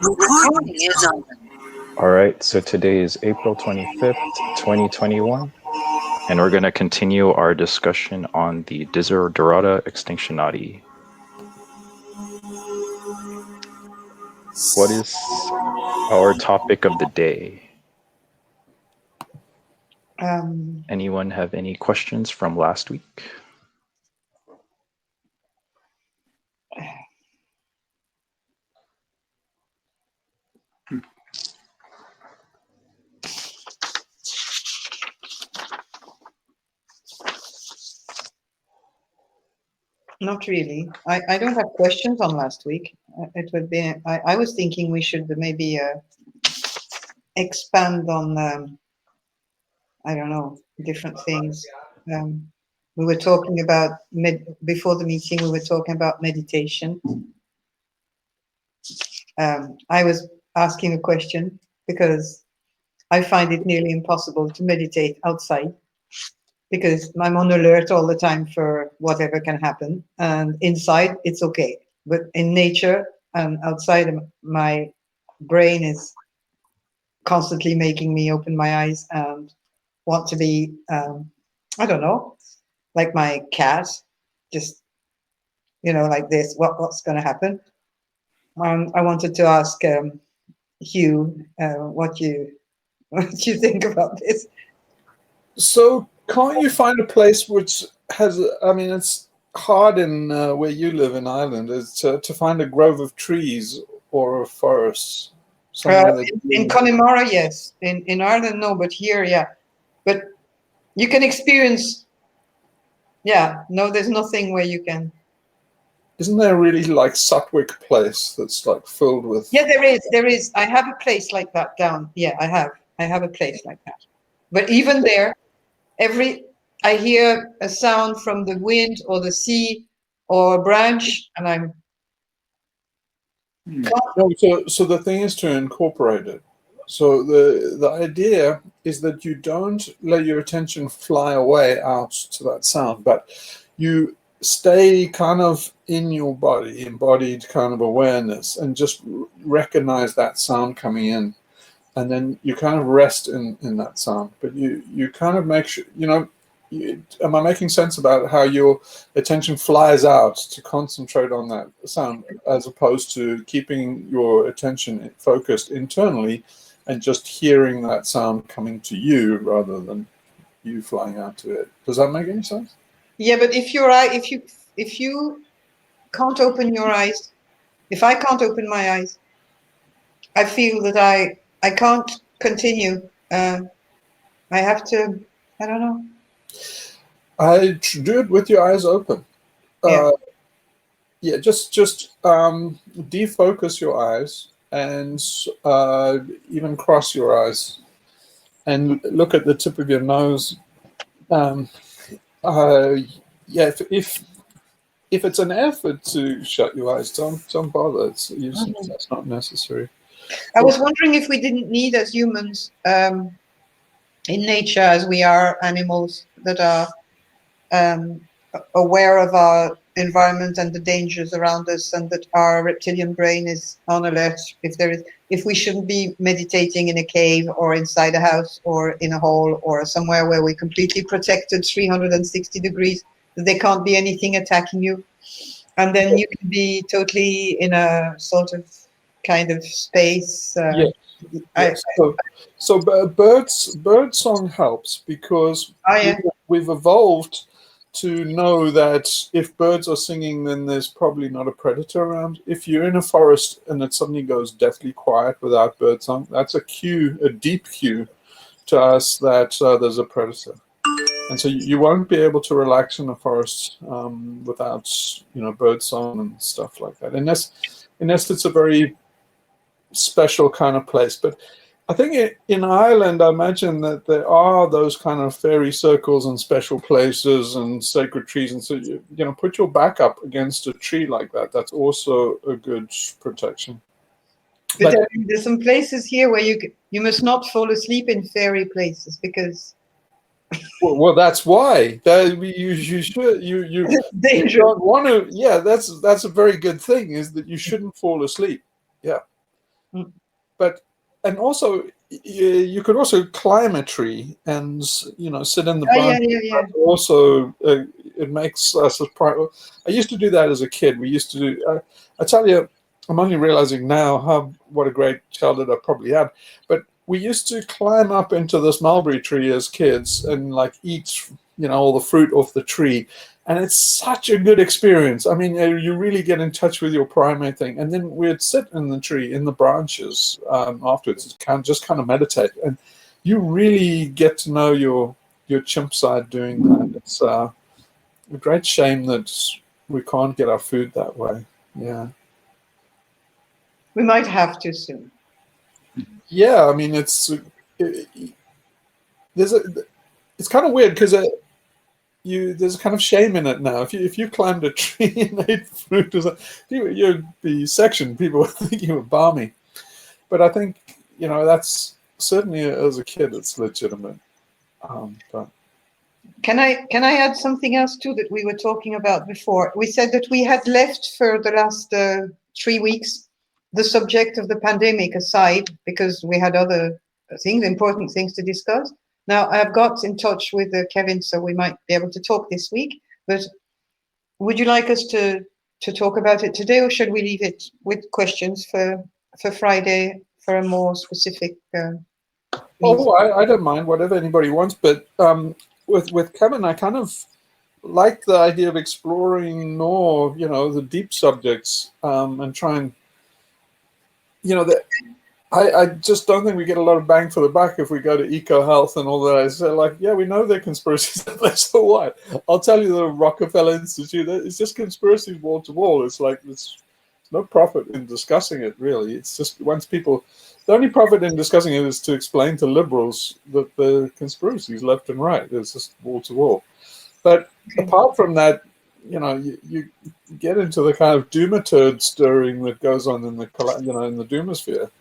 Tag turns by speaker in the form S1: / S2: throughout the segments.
S1: Recording is on.
S2: All right, so today is April 25th, 2021, and we're going to continue our discussion on the Desiderata Extinctionati. What is our topic of the day? Anyone have any questions from last week?
S3: Not really. I don't have questions on last week. It would be. I was thinking we should maybe expand on. I don't know, different things. We were talking about before the meeting. We were talking about meditation. I was asking a question because I find it nearly impossible to meditate outside because I'm on alert all the time for whatever can happen. And inside, it's okay. But in nature and outside, my brain is constantly making me open my eyes and want to be, I don't know, like my cat, just, like this, what's going to happen? I wanted to ask Hugh what you think about this.
S4: So can't you find a place which has, it's hard in where you live in Ireland, is to find a grove of trees or a forest.
S3: In Connemara, yes. In Ireland, no, but here, yeah. But you can experience, no, there's nothing where you can.
S4: Isn't there really like Sutwick place that's like filled with?
S3: Yeah, there is. I have a place like that down. Yeah, I have a place like that. But even there, I hear a sound from the wind or the sea or a branch, and I'm.
S4: So the thing is to incorporate it. So the idea is that you don't let your attention fly away out to that sound, but you stay kind of in your body, embodied kind of awareness, and just recognize that sound coming in. And then you kind of rest in that sound, but you kind of make sure, am I making sense about how your attention flies out to concentrate on that sound as opposed to keeping your attention focused internally and just hearing that sound coming to you rather than you flying out to it? Does that make any sense?
S3: Yeah, but if you can't open your eyes, if I can't open my eyes, I feel that I can't continue. I have to. I don't know.
S4: I do it with your eyes open. Just defocus your eyes and even cross your eyes and look at the tip of your nose. If it's an effort to shut your eyes, don't bother. That's not necessary.
S3: I was wondering if we didn't need, as humans, in nature, as we are animals that are aware of our environment and the dangers around us, and that our reptilian brain is on alert. If we shouldn't be meditating in a cave or inside a house or in a hole or somewhere where we're completely protected 360 degrees, there can't be anything attacking you, and then you can be totally in a sort of kind of space.
S4: So bird song helps because we've evolved to know that if birds are singing, then there's probably not a predator around. If you're in a forest and it suddenly goes deathly quiet without bird song, that's a cue, a deep cue to us that there's a predator. And so you won't be able to relax in a forest without, bird song and stuff like that. Unless it's a very special kind of place. But I think in Ireland, I imagine that there are those kind of fairy circles and special places and sacred trees. And so, put your back up against a tree like that. That's also a good protection.
S3: But there's some places here where you must not fall asleep in fairy places because.
S4: Well, that's why you should you don't want to. Yeah, that's a very good thing. Is that you shouldn't fall asleep. Yeah.
S3: Mm.
S4: But and also you could also climb a tree and sit in the branch.
S3: Yeah.
S4: Also, it makes us as proud. I used to do that as a kid. We used to do. I tell you, I'm only realizing now what a great childhood I probably had. But we used to climb up into this mulberry tree as kids and like eat all the fruit off the tree. And it's such a good experience. I mean, you really get in touch with your primate thing. And then we'd sit in the tree, in the branches afterwards, just kind of meditate. And you really get to know your chimp side doing that. It's a great shame that we can't get our food that way. Yeah.
S3: We might have to soon.
S4: Yeah, I mean, it's kind of weird because there's a kind of shame in it now. If you climbed a tree and ate fruit, you'd be sectioned. People would think you were balmy. But I think that's certainly as a kid, it's legitimate. But
S3: Can I add something else too that we were talking about before? We said that we had left for the last 3 weeks the subject of the pandemic aside because we had other things, important things to discuss. Now I have got in touch with Kevin, so we might be able to talk this week. But would you like us to talk about it today, or should we leave it with questions for Friday for a more specific?
S4: I don't mind whatever anybody wants, but with Kevin, I kind of like the idea of exploring more, the deep subjects and try and, I just don't think we get a lot of bang for the buck if we go to eco health and all that. I say, yeah, we know they're conspiracies. So what? I'll tell you, the Rockefeller Institute, it's just conspiracies wall to wall. It's like there's no profit in discussing it, really. It's just the only profit in discussing it is to explain to liberals that the conspiracies left and right. It's just wall to wall. But apart from that, you get into the kind of doomer-turd stirring that goes on in the in the doomosphere.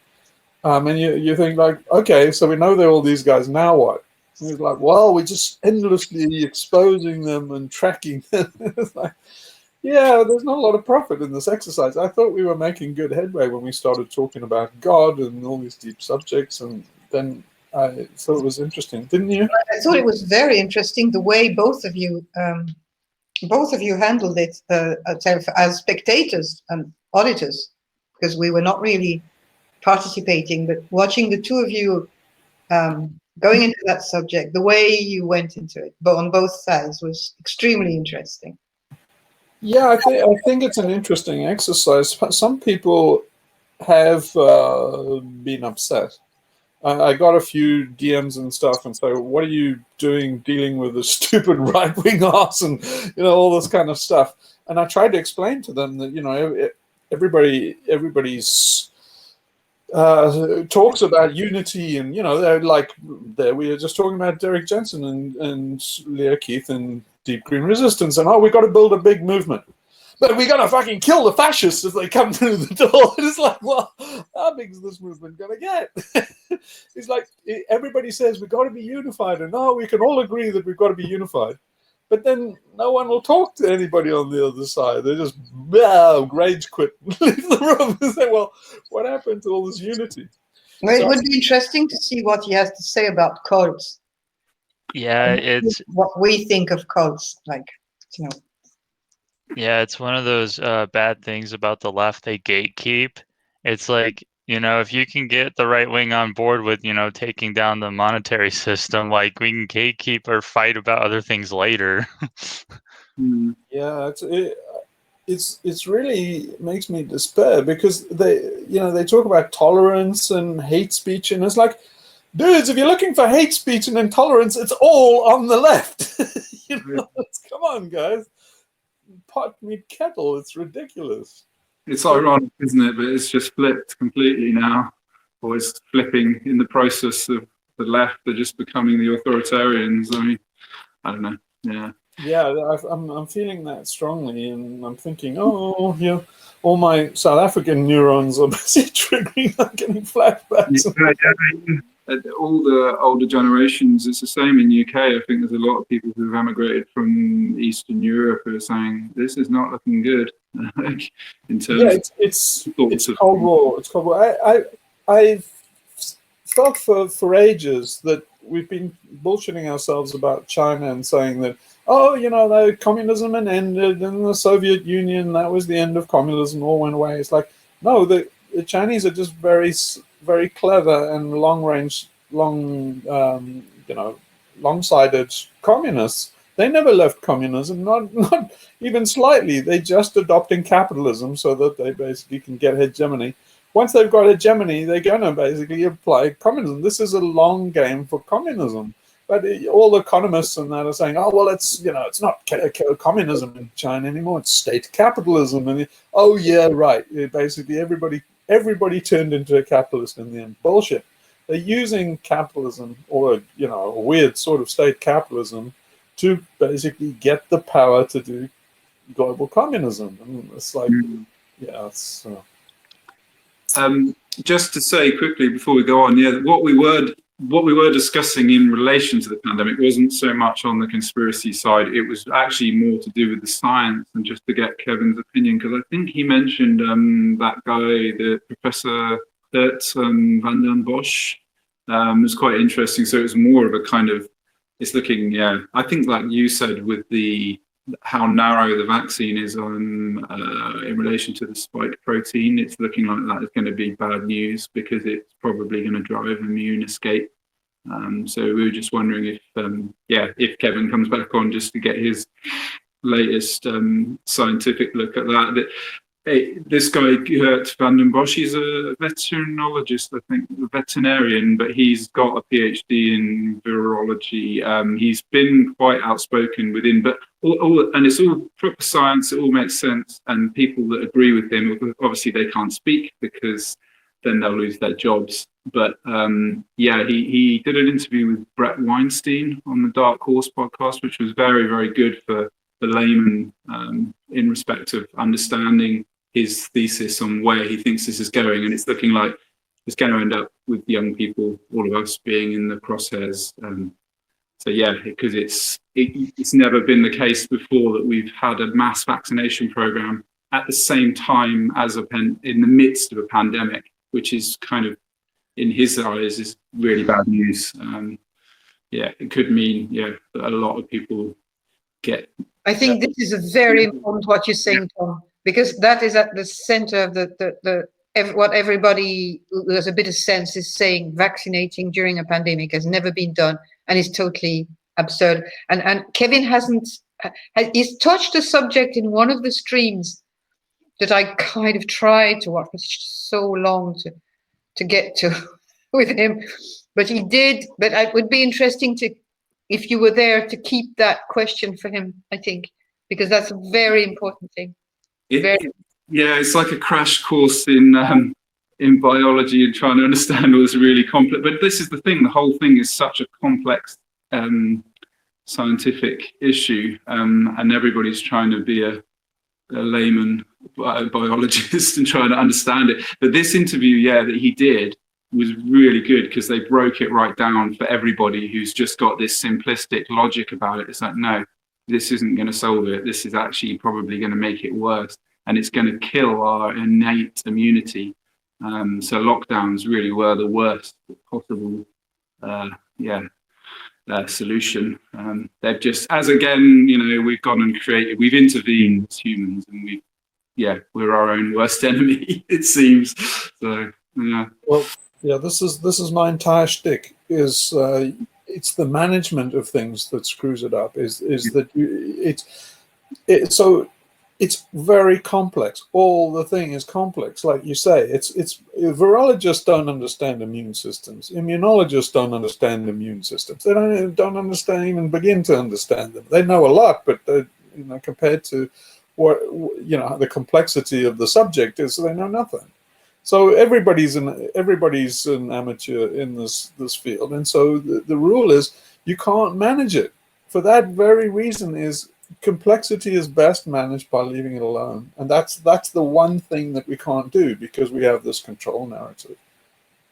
S4: And you think okay, so we know they're all these guys, now what? And it's like, well, we're just endlessly exposing them and tracking them. It's like, yeah, there's not a lot of profit in this exercise. I thought we were making good headway when we started talking about God and all these deep subjects, and then I thought it was interesting, didn't you?
S3: I thought it was very interesting the way both of you handled it as spectators and auditors, because we were not really participating, but watching the two of you going into that subject, the way you went into it, but on both sides, was extremely interesting.
S4: Yeah, I think it's an interesting exercise. Some people have been upset. I got a few DMs and stuff and say, what are you doing dealing with the stupid right-wing arse and, all this kind of stuff. And I tried to explain to them that, everybody's talks about unity and, they're like, there we are just talking about Derek Jensen and Leah Keith and Deep Green Resistance and, we got to build a big movement. But we got to fucking kill the fascists if they come through the door. And it's like, well, how big is this movement going to get? It's like everybody says we've got to be unified. And we can all agree that we've got to be unified. But then no one will talk to anybody on the other side. They just rage quit, leave the room and say, well, what happened to all this unity?
S3: Well, it would be interesting to see what he has to say about cults.
S1: Yeah, it's
S3: what we think of cults,
S1: Yeah, it's one of those bad things about the left. They gatekeep. It's like, if you can get the right wing on board with, taking down the monetary system, like we can gatekeep or fight about other things later.
S4: Yeah, it's really makes me despair because they talk about tolerance and hate speech, and it's like, dudes, if you're looking for hate speech and intolerance, it's all on the left. Come on, guys. Pot meet kettle. It's ridiculous.
S5: It's ironic, isn't it? But it's just flipped completely now, or it's flipping in the process of the left. They're just becoming the authoritarians. I mean, I don't know. Yeah.
S4: Yeah, I'm feeling that strongly, and I'm thinking, all my South African neurons are busy triggering. I'm getting flashbacks.
S5: all the older generations, it's the same in UK. I think there's a lot of people who've emigrated from Eastern Europe who are saying this is not looking good in terms
S4: it's
S5: of
S4: Cold War. It's Cold War. I've felt for ages that we've been bullshitting ourselves about China and saying that, oh, you know, communism had ended in the Soviet Union, that was the end of communism, all went away. It's like, no, the Chinese are just very, very clever and long-sighted communists. They never left communism, not even slightly. They just adopting capitalism so that they basically can get hegemony. Once they've got hegemony, they're going to basically apply communism. This is a long game for communism. But all the economists and that are saying, oh, well, it's not communism in China anymore. It's state capitalism. And oh, yeah, right. Basically, everybody turned into a capitalist in the end. Bullshit. They're using capitalism, or a weird sort of state capitalism, to basically get the power to do global communism. And it's like, yeah, it's.
S5: Just to say quickly before we go on, yeah, what we were discussing in relation to the pandemic wasn't so much on the conspiracy side. It was actually more to do with the science, and just to get Kevin's opinion, because I think he mentioned that guy, the Professor Bert van den Bosch. It was quite interesting. So it was more of a kind of, it's looking, yeah, I think like you said with how narrow the vaccine is on in relation to the spike protein, it's looking like that is going to be bad news because it's probably going to drive immune escape. So we were just wondering if Kevin comes back on just to get his latest scientific look at that. This guy, Gert van den Bosch, he's a veterinologist, I think, a veterinarian, but he's got a PhD in virology. He's been quite outspoken within, but and it's all proper science, it all makes sense. And people that agree with him, obviously they can't speak because then they'll lose their jobs. But yeah, he did an interview with Brett Weinstein on the Dark Horse podcast, which was very, very good for the layman in respect of understanding his thesis on where he thinks this is going. And it's looking like it's going to end up with young people, all of us, being in the crosshairs. So yeah, because it's never been the case before that we've had a mass vaccination program at the same time as in the midst of a pandemic, which is kind of, in his eyes, is really bad news. Yeah, it could mean that a lot of people get.
S3: I think this is very important what you're saying, Tom, because that is at the center of what everybody who has a bit of sense is saying. Vaccinating during a pandemic has never been done and is totally absurd. And Kevin he's touched a subject in one of the streams that I kind of tried to watch, but it's so long to get to with him. But he did. But it would be interesting if you were there, to keep that question for him, I think, because that's a very important thing.
S5: Yeah, it's like a crash course in biology and trying to understand all this really complex. But this is the thing: the whole thing is such a complex scientific issue, and everybody's trying to be a layman biologist and trying to understand it. But this interview, that he did, was really good because they broke it right down for everybody who's just got this simplistic logic about it. It's like, no, this isn't going to solve it. This is actually probably going to make it worse, and it's going to kill our innate immunity. So lockdowns really were the worst possible solution. They've just, as again, we've gone and we've intervened as humans, and we're our own worst enemy, it seems. So yeah. Well,
S4: yeah, this is my entire shtick. Is it's the management of things that screws it up. So it's very complex. All the thing is complex, like you say. It's virologists don't understand immune systems. Immunologists don't understand immune systems. They don't understand, even begin to understand them. They know a lot, but compared to what the complexity of the subject is, they know nothing. So everybody's an amateur in this field, and so the rule is you can't manage it. For that very reason, is complexity is best managed by leaving it alone, and that's the one thing that we can't do because we have this control narrative.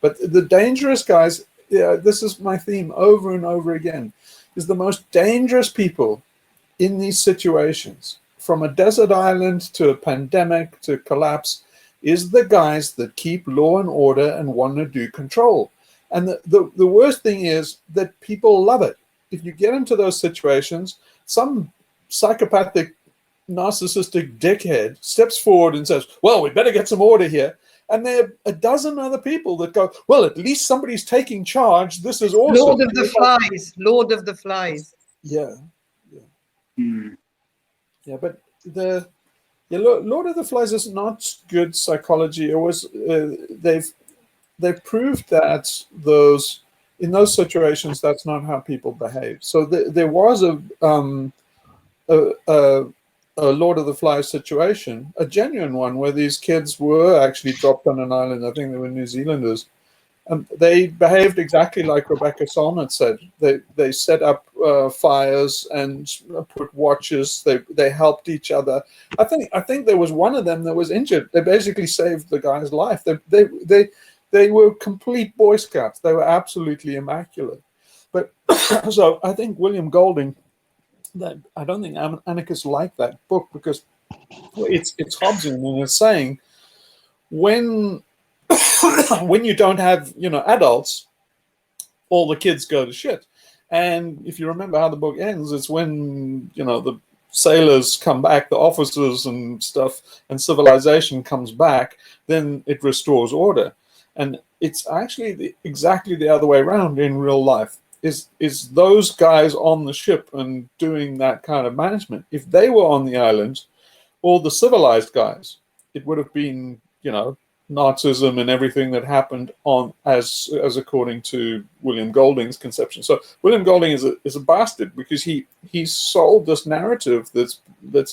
S4: But the dangerous guys, yeah, this is my theme over and over again, is the most dangerous people in these situations, from a desert island to a pandemic to collapse, is the guys that keep law and order and want to do control. And the worst thing is that people love it. If you get into those situations, some psychopathic, narcissistic dickhead steps forward and says, well, we better get some order here. And there are a dozen other people that go, well, at least somebody's taking charge. This is awesome.
S3: Lord of the Flies. Lord of the Flies.
S4: Yeah. Yeah.
S5: Mm.
S4: Yeah, but Lord of the Flies is not good psychology. It was they've proved that in those situations that's not how people behave. So there was a Lord of the Flies situation, a genuine one, where these kids were actually dropped on an island. I think they were New Zealanders. They behaved exactly like Rebecca Solnit said. They set up fires and put watches. They helped each other. I think there was one of them that was injured. They basically saved the guy's life. They were complete Boy Scouts. They were absolutely immaculate. But so I think William Golding. I don't think anarchists like that book because it's Hobbesian, and it's saying when you don't have adults, all the kids go to shit. And if you remember how the book ends, it's when the sailors come back, the officers and stuff, and civilization comes back, then it restores order. And it's actually exactly the other way around in real life. Is those guys on the ship and doing that kind of management? If they were on the island, all the civilized guys, it would have been Nazism and everything that happened as according to William Golding's conception. So William Golding is a bastard because he sold this narrative that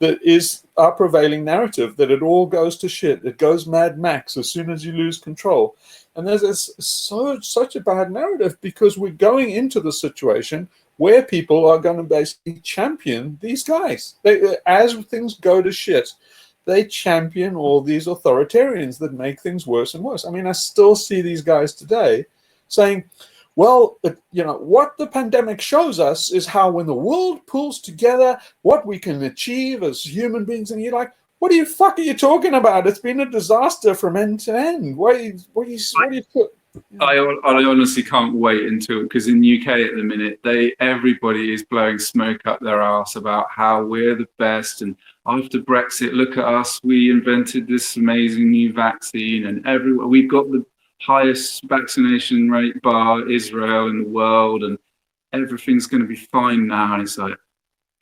S4: is our prevailing narrative, that it all goes to shit. It goes Mad Max as soon as you lose control. And there's such a bad narrative because we're going into the situation where people are going to basically champion these guys. As things go to shit, they champion all these authoritarians that make things worse and worse. I mean, I still see these guys today saying, well, what the pandemic shows us is how when the world pulls together, what we can achieve as human beings. And you're like, what the fuck are you talking about? It's been a disaster from end to end. What do you put?
S5: I honestly can't wait until, because in the UK at the minute, everybody is blowing smoke up their arse about how we're the best. And after Brexit, look at us, we invented this amazing new vaccine, and we've got the highest vaccination rate bar Israel in the world, and everything's going to be fine now. And it's like,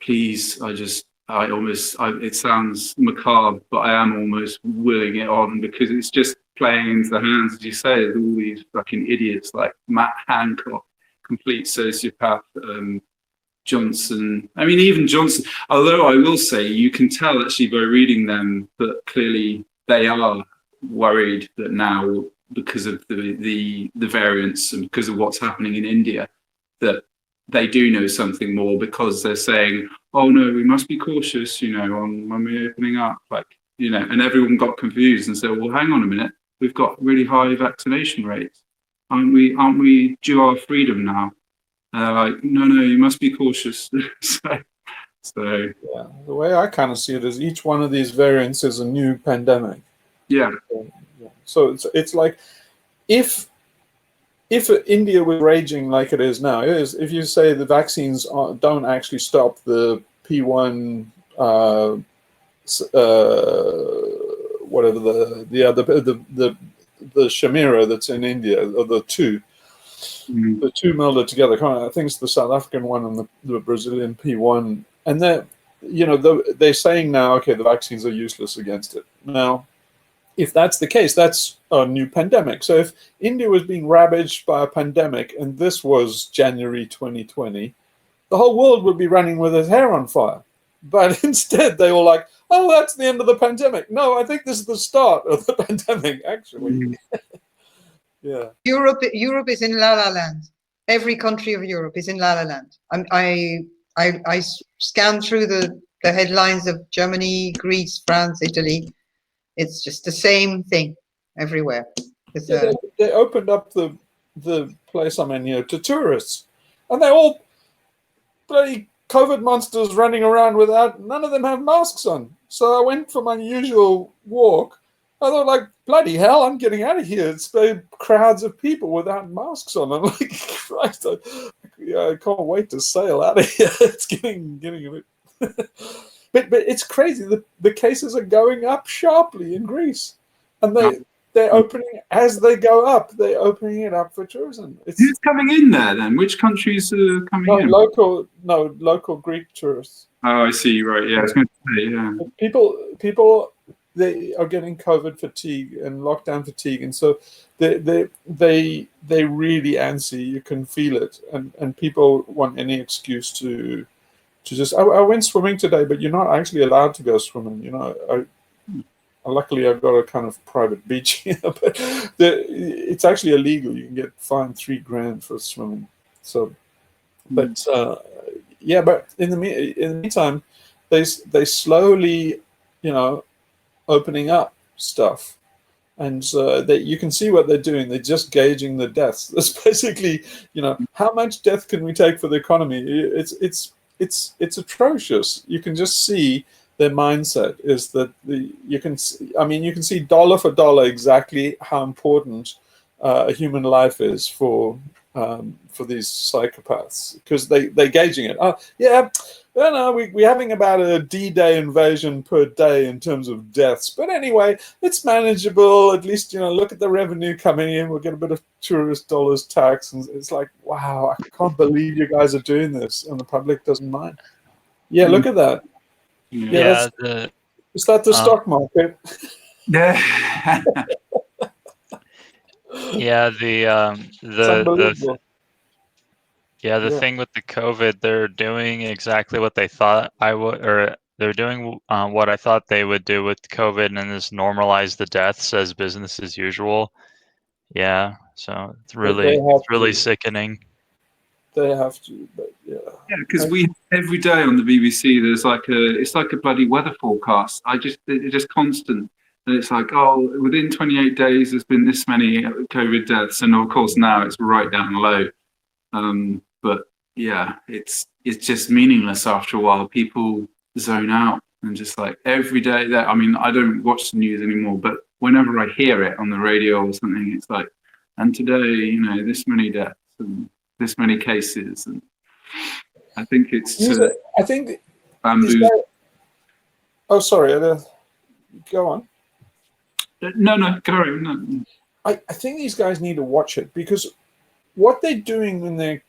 S5: please, it sounds macabre, but I am almost willing it on because it's just playing into the hands, as you say, of all these fucking idiots like Matt Hancock, complete sociopath, Johnson. I mean, even Johnson, although I will say you can tell actually by reading them that clearly they are worried that now, because of the variants and because of what's happening in India, that they do know something more, because they're saying, oh no, we must be cautious, when we're opening up, and everyone got confused and said, well, hang on a minute, we've got really high vaccination rates. Aren't we due our freedom now? And they're like, no, you must be cautious. so
S4: yeah, the way I kind of see it is each one of these variants is a new pandemic.
S5: Yeah.
S4: So it's like if India was raging like it is now, if you say the vaccines don't actually stop the P1, whatever the Shamira that's in India, or the two melded together. I think it's the South African one and the Brazilian P1, and they're saying now, okay, the vaccines are useless against it. Now, if that's the case, that's a new pandemic. So if India was being ravaged by a pandemic and this was January 2020, the whole world would be running with its hair on fire. But instead, they were like, oh, that's the end of the pandemic. No, I think this is the start of the pandemic, actually. Yeah.
S3: Europe is in La La Land. Every country of Europe is in La La Land. I scanned through the headlines of Germany, Greece, France, Italy. It's just the same thing everywhere.
S4: They opened up the the place I'm in here to tourists, and they're all bloody COVID monsters running around without, none of them have masks on. So I went for my usual walk. I thought, like, bloody hell, I'm getting out of here. It's crowds of people without masks on. I'm like, Christ, I can't wait to sail out of here. It's getting a bit. but it's crazy. The cases are going up sharply in Greece, and they're opening as they go up. They're opening it up for tourism.
S5: Who's coming in there then? Which countries are coming in?
S4: Local Greek tourists.
S5: Oh, I see. Right. Yeah, I was going to say. Yeah.
S4: People, they are getting COVID fatigue and lockdown fatigue, and so they really antsy. You can feel it, and people want any excuse to just. I went swimming today, but you're not actually allowed to go swimming. You know, luckily I've got a kind of private beach here, but it's actually illegal. You can get fined $3,000 for swimming. So, but but in the meantime, they slowly, opening up stuff, and you can see what they're doing. They're just gauging the deaths. That's basically, how much death can we take for the economy? It's atrocious. You can just see their mindset is that you can see dollar for dollar exactly how important a human life is for these psychopaths, because they're gauging it. We're having about a D-Day invasion per day in terms of deaths, but anyway, it's manageable. At least look at the revenue coming in. We'll get a bit of tourist dollars tax, and it's like, wow, I can't believe you guys are doing this, and the public doesn't mind. Yeah, look at that.
S1: Yeah,
S4: is that the stock market?
S5: Yeah.
S1: Yeah, the thing with the COVID, they're doing exactly what they thought I would, or they're doing what I thought they would do with COVID, and just normalize the deaths as business as usual. Yeah, so it's really sickening.
S4: They have to, but yeah.
S5: Yeah, because every day on the BBC there's it's like a bloody weather forecast. It's just constant, and it's like, oh, within 28 days there's been this many COVID deaths, and of course now it's right down low. But yeah, it's just meaningless after a while. People zone out, and just like every day I don't watch the news anymore, but whenever I hear it on the radio or something, it's like, and today, this many deaths and this many cases, and I think it's bamboo.
S4: Oh, sorry. Go on.
S5: No, go on. No.
S4: I think these guys need to watch it, because what they're doing in their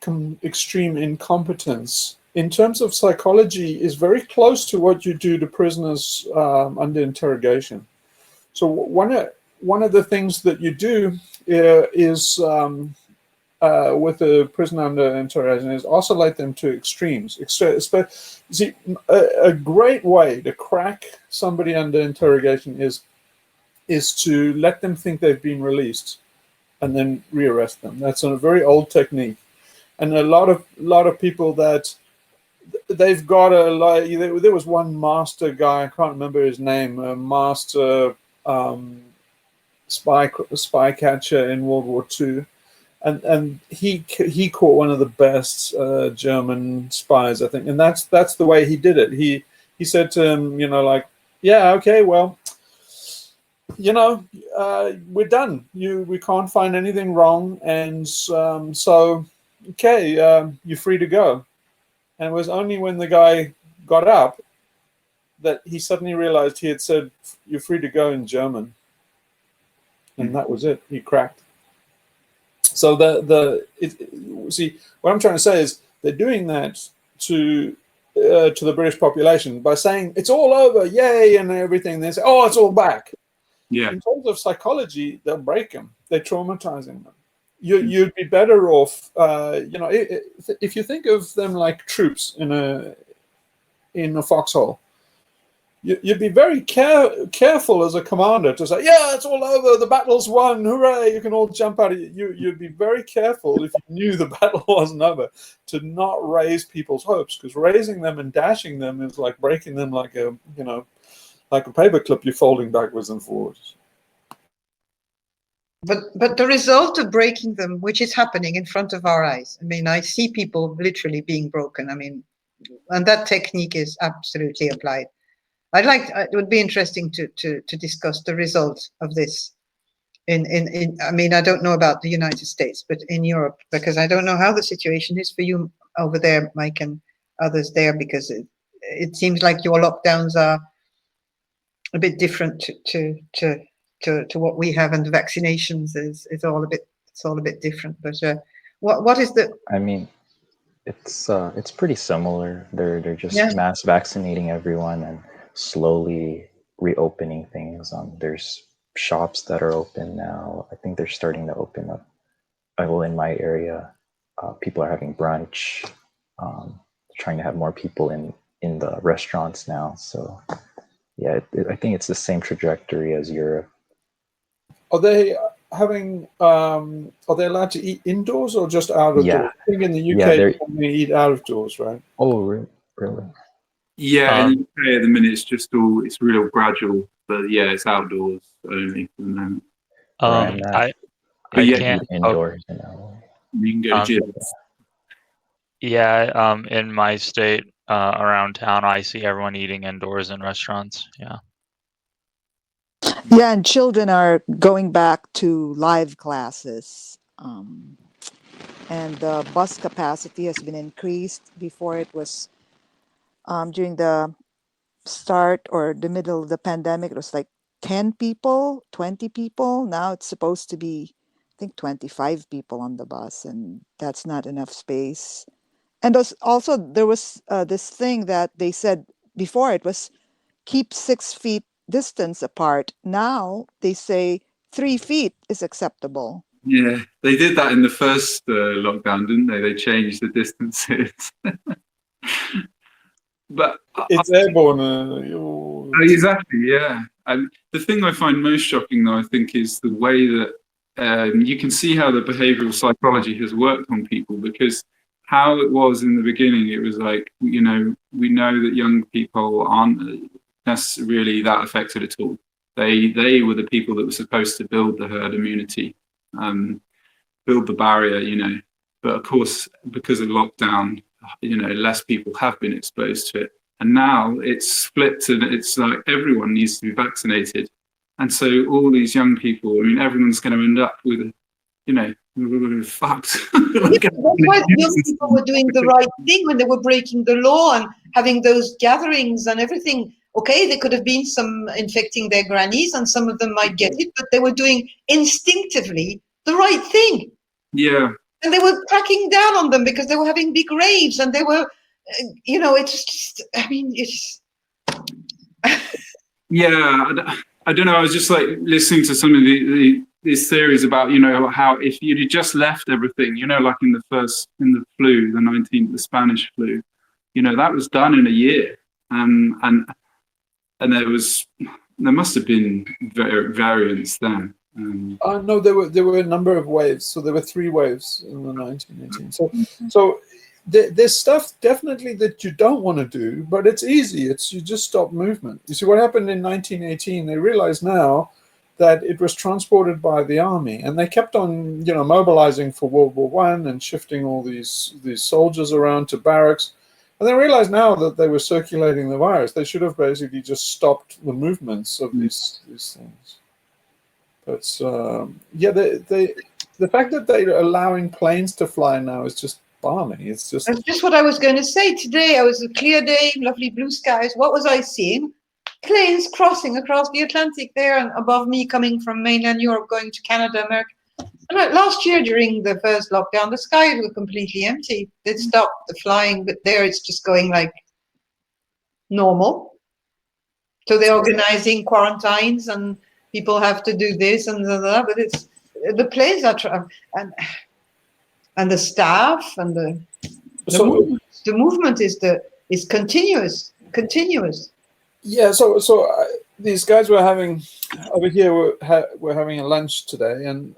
S4: extreme incompetence in terms of psychology is very close to what you do to prisoners under interrogation. So one of the things that you do is with a prisoner under interrogation is isolate them to extremes. See, a great way to crack somebody under interrogation is to let them think they've been released, and then rearrest them. That's a very old technique, and a lot of people that they've got there was one master guy, I can't remember his name, a master spy catcher in World War II. And he caught one of the best German spies, I think, and that's the way he did it. He said to him, yeah, okay, well, we're done. We can't find anything wrong, and so okay, you're free to go. And it was only when the guy got up that he suddenly realized he had said, "You're free to go" in German, and that was it. He cracked. So see, what I'm trying to say is they're doing that to the British population by saying it's all over, yay, and everything. They say, oh, it's all back.
S5: Yeah.
S4: In terms of psychology, they'll break them. They're traumatizing them. You'd be better off, if you think of them like troops in a foxhole. You'd be very careful as a commander to say, yeah, it's all over, the battle's won, hooray, you can all jump out of it. You'd be very careful, if you knew the battle wasn't over, to not raise people's hopes, because raising them and dashing them is like breaking them like a paper clip you're folding backwards and forwards.
S3: But the result of breaking them, which is happening in front of our eyes. I mean, I see people literally being broken. I mean, and that technique is absolutely applied. It would be interesting to discuss the results of this I mean, I don't know about the United States, but in Europe, because I don't know how the situation is for you over there, Mike, and others there, because it seems like your lockdowns are a bit different to what we have, and the vaccinations is all a bit different. But what is the?
S2: I mean, it's pretty similar. They're just
S3: Yeah.
S2: mass vaccinating everyone and slowly reopening things. There's shops that are open now. I think they're starting to open up. Well, in my area, people are having brunch. Trying to have more people in the restaurants now. So yeah, I think it's the same trajectory as Europe.
S4: Are they having? Are they allowed to eat indoors or just out of doors? I think in the UK they eat out of doors, right?
S2: Oh, really?
S5: Yeah, in the UK at the minute it's real gradual, but yeah, it's outdoors only for the moment.
S1: I can't
S2: indoors.
S5: You can go to gym.
S1: Yeah, in my state, around town, I see everyone eating indoors in restaurants. Yeah.
S6: Yeah, and children are going back to live classes. And the bus capacity has been increased. Before it was during the start or the middle of the pandemic, it was like 10 people, 20 people. Now it's supposed to be, I think, 25 people on the bus, and that's not enough space. And also, there was this thing that they said before, it was keep 6 feet distance apart. Now they say 3 feet is acceptable.
S5: Yeah, they did that in the first lockdown, didn't they? They changed the distances. But
S4: it's airborne.
S5: Exactly, yeah. And the thing I find most shocking, though, I think, is the way that you can see how the behavioral psychology has worked on people, because how it was in the beginning, it was like, we know that young people aren't necessarily that affected at all. They were the people that were supposed to build the herd immunity, build the barrier, But of course, because of lockdown, less people have been exposed to it. And now it's flipped, and it's like everyone needs to be vaccinated. And so all these young people, everyone's going to end up with, fucked.
S3: That's why the young people were doing the right thing when they were breaking the law and having those gatherings and everything. Okay, there could have been some infecting their grannies, and some of them might get it, but they were doing instinctively the right thing.
S5: Yeah.
S3: And they were cracking down on them because they were having big raves, and they were, it's just, it's.
S5: Yeah, I don't know. I was just like listening to some of these theories about, how if you'd just left everything, like in the flu, the Spanish flu, that was done in a year. And there must have been variants then.
S4: No, there were a number of waves. So there were 3 waves in the 1918. So there's stuff definitely that you don't want to do, but it's easy. You just stop movement. You see what happened in 1918? They realized now that it was transported by the army, and they kept on, mobilizing for World War I and shifting all these soldiers around to barracks. And they realize now that they were circulating the virus. They should have basically just stopped the movements of these things. But the fact that they're allowing planes to fly now is just balmy. That's
S3: just what I was going to say. Today, it was a clear day, lovely blue skies. What was I seeing? Planes crossing across the Atlantic there, and above me, coming from mainland Europe, going to Canada, America. And last year, during the first lockdown, the skies were completely empty. They'd stopped the flying, but there it's just going like normal. So they're organizing quarantines, and people have to do this and that, but it's the planes are and the staff and the movement is continuous.
S4: Yeah. So these guys were having over here. We're having a lunch today, and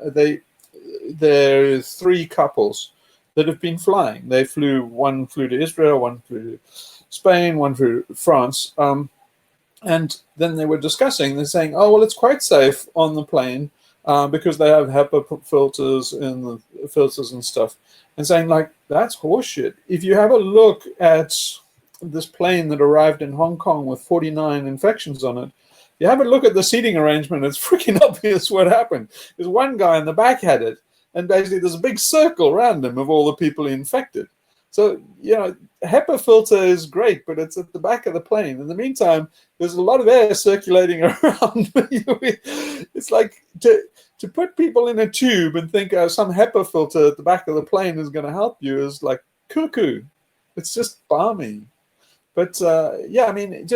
S4: there are 3 couples that have been flying. One flew to Israel, one flew to Spain, one flew to France. And then they were discussing. They're saying, "Oh well, it's quite safe on the plane because they have HEPA filters in the filters and stuff, and saying like, that's horseshit. If you have a look at this plane that arrived in Hong Kong with 49 infections on it, you have a look at the seating arrangement, it's freaking obvious what happened. There's one guy in the back had it, and basically there's a big circle around him of all the people infected. So, you know, HEPA filter is great, but it's at the back of the plane. In the meantime, there's a lot of air circulating around. It's like to put people in a tube and think some HEPA filter at the back of the plane is going to help you is like cuckoo. It's just balmy. But yeah, I mean,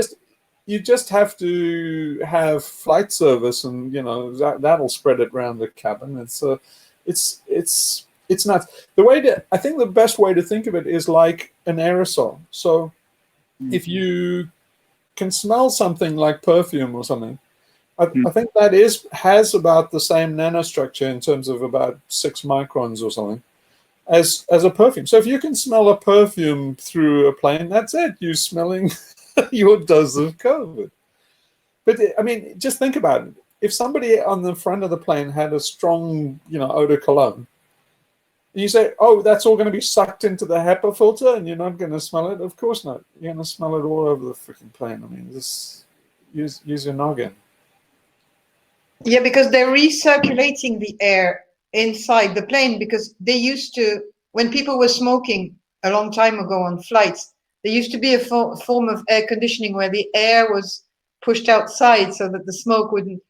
S4: you just have to have flight service, and you know that'll spread it around the cabin. It's not the way to. I think the best way to think of it is like an aerosol. So if you can smell something like perfume or something, I think that has about the same nanostructure in terms of about 6 microns or something as a perfume. So if you can smell a perfume through a plane, that's it. You're smelling your dose of COVID. But I mean, just think about it. If somebody on the front of the plane had a strong, eau de cologne, and you say, oh, that's all going to be sucked into the HEPA filter and you're not going to smell it? Of course not. You're going to smell it all over the freaking plane. I mean, just use your noggin.
S3: Yeah, because they're recirculating the air inside the plane, because they used to, when people were smoking a long time ago on flights, there used to be a form of air conditioning where the air was pushed outside so that the smoke wouldn't.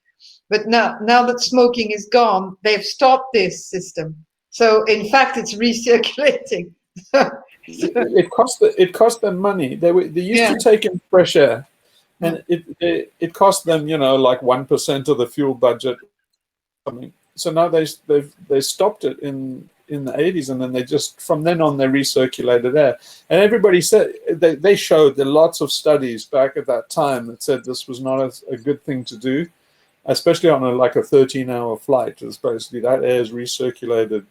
S3: But now that smoking is gone, they've stopped this system. So in fact, it's recirculating.
S4: It cost them money. They used to take in fresh air, and it cost them like 1% of the fuel budget. So now they stopped it in the 80s, and then they just from then on they recirculated air. And everybody said they showed there lots of studies back at that time that said this was not a good thing to do, especially on a 13-hour flight. It's basically that air is recirculated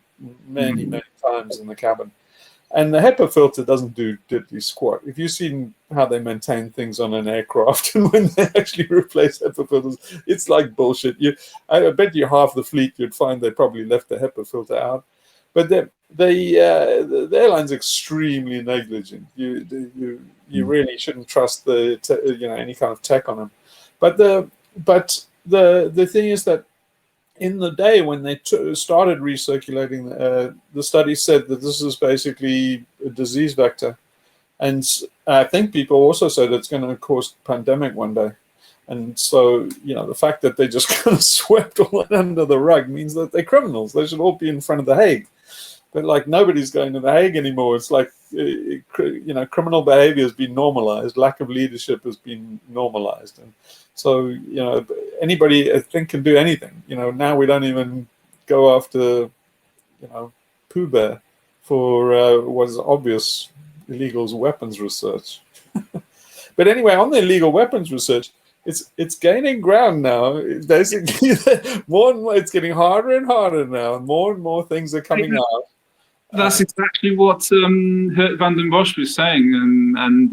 S4: many times in the cabin. And the HEPA filter doesn't do diddly squat. If you've seen how they maintain things on an aircraft and when they actually replace HEPA filters, it's like bullshit. I bet you half the fleet you'd find they probably left the HEPA filter out. But the airline's extremely negligent. You really shouldn't trust any kind of tech on them. But the thing is that in the day when they started recirculating, the study said that this is basically a disease vector. And I think people also said it's going to cause pandemic one day. And so, the fact that they just kind of swept all that under the rug means that they're criminals. They should all be in front of the Hague. But nobody's going to the Hague anymore. It's like, criminal behavior has been normalized. Lack of leadership has been normalized. And so, anybody I think can do anything. Now we don't even go after, Pooh Bear for what is obvious illegal weapons research. But anyway, on the illegal weapons research, it's gaining ground now. Basically, more and more, it's getting harder and harder now. More and more things are coming out.
S5: That's exactly what Hert van den Bosch was saying, and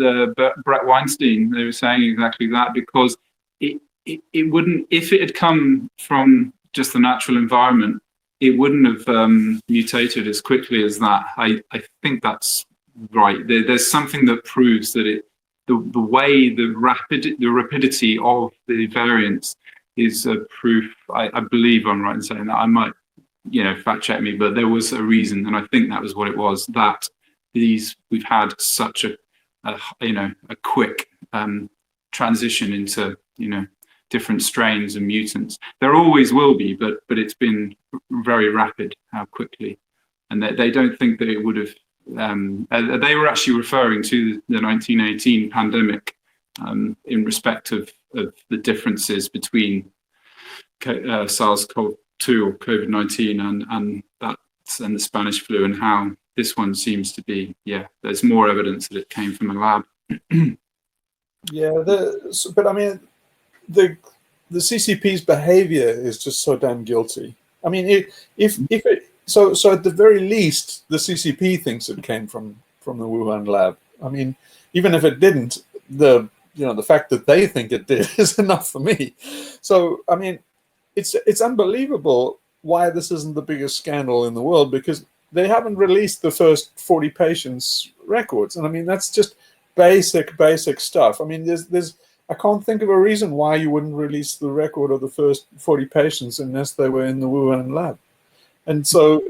S5: Brett Weinstein. They were saying exactly that, because it wouldn't, if it had come from just the natural environment, it wouldn't have mutated as quickly as that. I think that's right. There's something that proves that the way the rapidity of the variants is a proof. I believe I'm right in saying that. I might fact check me, but there was a reason, and I think that was what it was, that we've had such a quick transition into different strains and mutants. There always will be, but it's been very rapid how quickly, and they don't think that it would have. They were actually referring to the 1918 pandemic in respect of the differences between SARS-CoV-2 or COVID-19 and the Spanish flu, and how this one seems to be, there's more evidence that it came from a lab.
S4: But I mean, the CCP's behavior is just so damn guilty. I mean, so at the very least, the CCP thinks it came from the Wuhan lab. I mean, even if it didn't, the fact that they think it did is enough for me. So I mean, it's unbelievable why this isn't the biggest scandal in the world, because they haven't released the first 40 patients' records, and I mean that's just basic stuff. I mean, there's I can't think of a reason why you wouldn't release the record of the first 40 patients unless they were in the Wuhan lab. And so,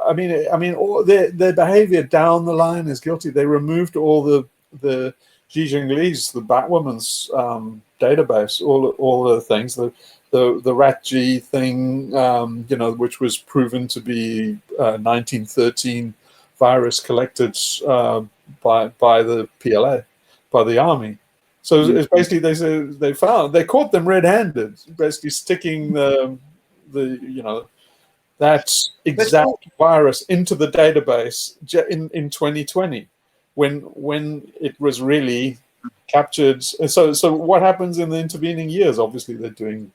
S4: I mean, all their behavior down the line is guilty. They removed all the Xi Jingli's, the Batwoman's database, all the things, the Rat G thing, you know, which was proven to be 1913 virus collected by the PLA, by the army. So it's basically they caught them red-handed, basically sticking the you know, that exact virus into the database in 2020, when it was really captured. So what happens in the intervening years? Obviously, they're doing.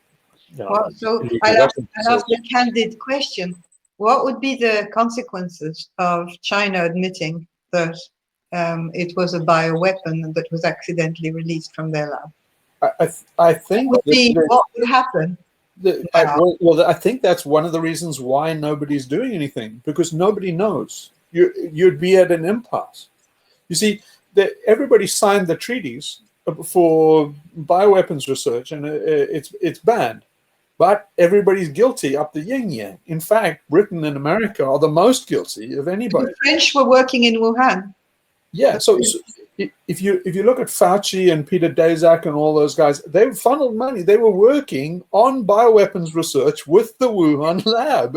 S4: You know,
S3: well, so I'll ask a candid question. What would be the consequences of China admitting that it was a bioweapon that was accidentally released from their lab?
S4: I think
S3: what would happen?
S4: I think that's one of the reasons why nobody's doing anything, because nobody knows. You'd be at an impasse. You see, everybody signed the treaties for bioweapons research, and it's banned. But everybody's guilty up the yin-yang. In fact, Britain and America are the most guilty of anybody.
S3: The French were working in Wuhan.
S4: Yeah, so if you look at Fauci and Peter Daszak and all those guys, they funneled money. They were working on bioweapons research with the Wuhan lab.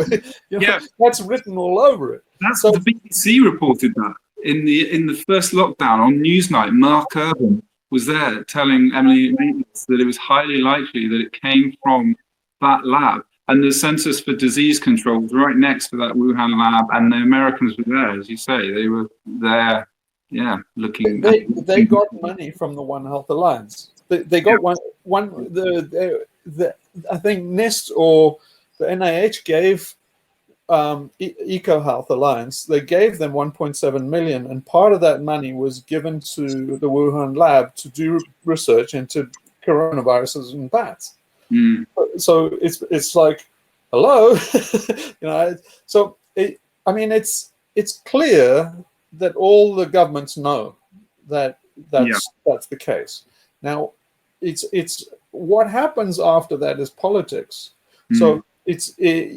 S4: You know,
S5: yeah,
S4: that's written all over it.
S5: That's so, the BBC reported that in the first lockdown on Newsnight. Mark Urban was there telling Emily Maitlis that it was highly likely that it came from that lab. And the Centers for Disease Control was right next to that Wuhan lab, and the Americans were there, as you say. They were there. Yeah, looking.
S4: They got money from the One Health Alliance. They got I think NIST or the NIH gave EcoHealth Alliance. They gave them 1.7 million, and part of that money was given to the Wuhan lab to do research into coronaviruses in bats.
S5: Mm.
S4: So it's like, hello, you know. So I mean, it's clear that all the governments know that that's the case. Now, it's what happens after that is politics. Mm. So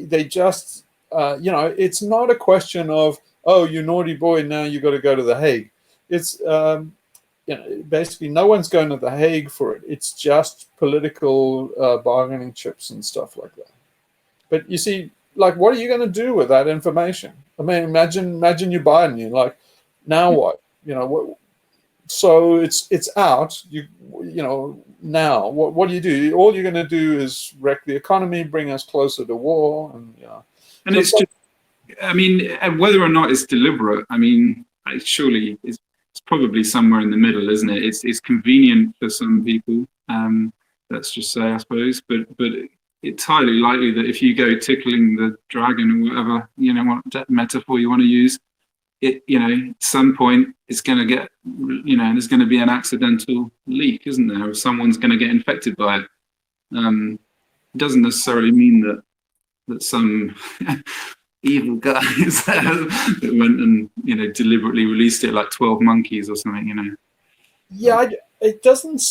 S4: they just you know, it's not a question of, oh, you naughty boy, now you got to go to the Hague. It's you know, basically no one's going to the Hague for it. It's just political bargaining chips and stuff like that. But you see, like, what are you going to do with that information? I mean, imagine you Biden, you're like, now what? You know, what? So it's out. You know, now what do you do? All you're going to do is wreck the economy, bring us closer to war, and you know.
S5: And so it's just, I mean, whether or not it's deliberate, I mean, surely it's probably somewhere in the middle, isn't it? It's convenient for some people. Let's just say, I suppose, but it's highly likely that if you go tickling the dragon or whatever, you know, what metaphor you want to use, it, you know, at some point it's going to get, you know, there's going to be an accidental leak, isn't there? Or someone's going to get infected by it. It doesn't necessarily mean that some evil guys that went and, you know, deliberately released it like 12 monkeys or something, you know.
S4: Yeah, it doesn't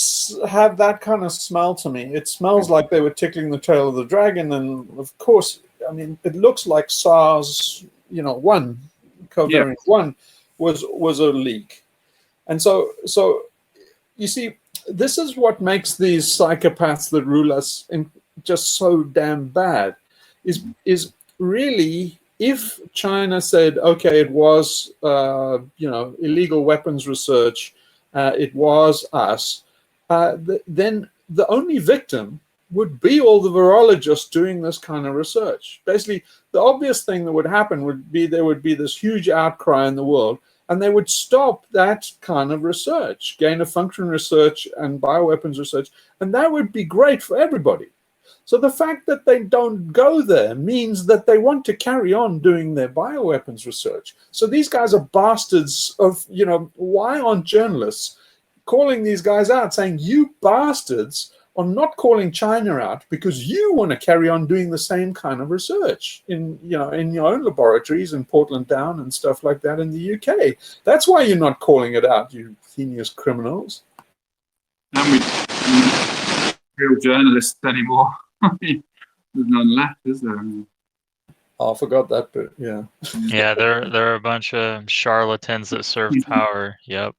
S4: have that kind of smell to me. It smells like they were tickling the tail of the dragon, and of course, I mean, it looks like SARS, you know, covariant 1 was a leak. And so you see, this is what makes these psychopaths that rule us just so damn bad, is really, if China said, okay, it was you know, illegal weapons research, it was us, then the only victim would be all the virologists doing this kind of research. Basically, the obvious thing that would happen would be there would be this huge outcry in the world, and they would stop that kind of research, gain-of-function research and bioweapons research, and that would be great for everybody. So the fact that they don't go there means that they want to carry on doing their bioweapons research. So these guys are bastards of, you know, why aren't journalists calling these guys out saying, you bastards on not calling China out because you want to carry on doing the same kind of research in your own laboratories in Portland Down and stuff like that in the UK. That's why you're not calling it out, you heinous criminals.
S5: And we real journalists anymore. There's none left, is there?
S4: Oh, I forgot that bit. Yeah.
S1: Yeah, there are a bunch of charlatans that serve power. Yep.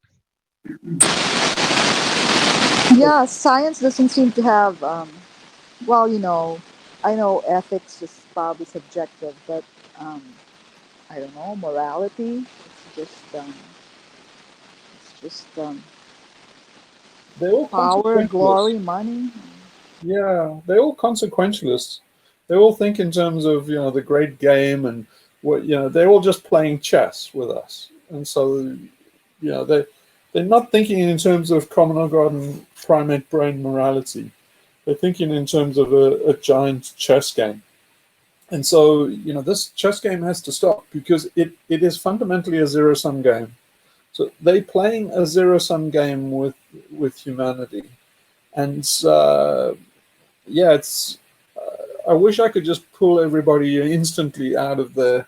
S6: Yeah, science doesn't seem to have, well, I know ethics is probably subjective, but I don't know, morality. It's just
S4: They're all
S6: power,
S4: consequentialists.
S6: glory, money.
S4: Yeah, they're all consequentialists. They all think in terms of the great game and what they're all just playing chess with us, and so they're not thinking in terms of common or garden primate brain morality. They're thinking in terms of a giant chess game. And so, this chess game has to stop because it is fundamentally a zero-sum game. So they're playing a zero-sum game with humanity. And yeah, it's. I wish I could just pull everybody instantly out of their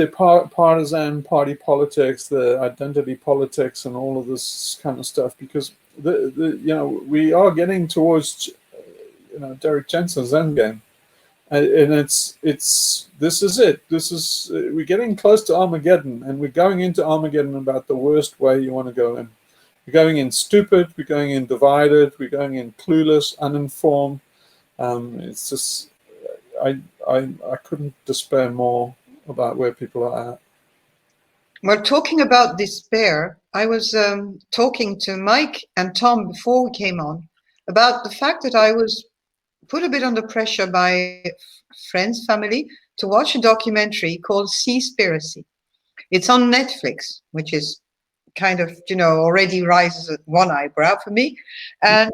S4: partisan party politics, the identity politics, and all of this kind of stuff, because we are getting towards Derek Jensen's endgame, and this is it. This is we're getting close to Armageddon, and we're going into Armageddon about the worst way you want to go in. We're going in stupid. We're going in divided. We're going in clueless, uninformed. It's just I couldn't despair more about where people are at.
S3: Well, talking about despair, I was talking to Mike and Tom before we came on about the fact that I was put a bit under pressure by friends, family, to watch a documentary called Seaspiracy. It's on Netflix, which is kind of, already rises at one eyebrow for me. And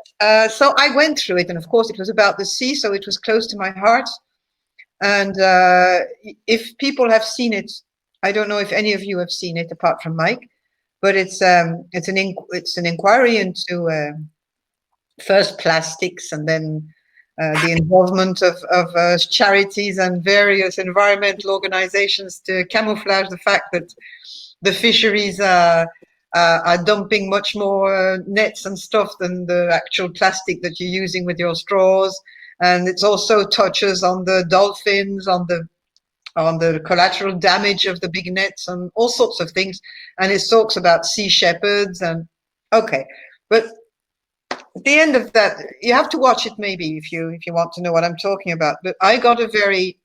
S3: so I went through it. And of course, it was about the sea, so it was close to my heart. And if people have seen it, I don't know if any of you have seen it apart from Mike, but it's an inquiry into first plastics and then the involvement of charities and various environmental organizations to camouflage the fact that the fisheries are dumping much more nets and stuff than the actual plastic that you're using with your straws. And it also touches on the dolphins, on the collateral damage of the big nets and all sorts of things. And it talks about sea shepherds and okay. But at the end of that, you have to watch it maybe if you want to know what I'm talking about. But I got a very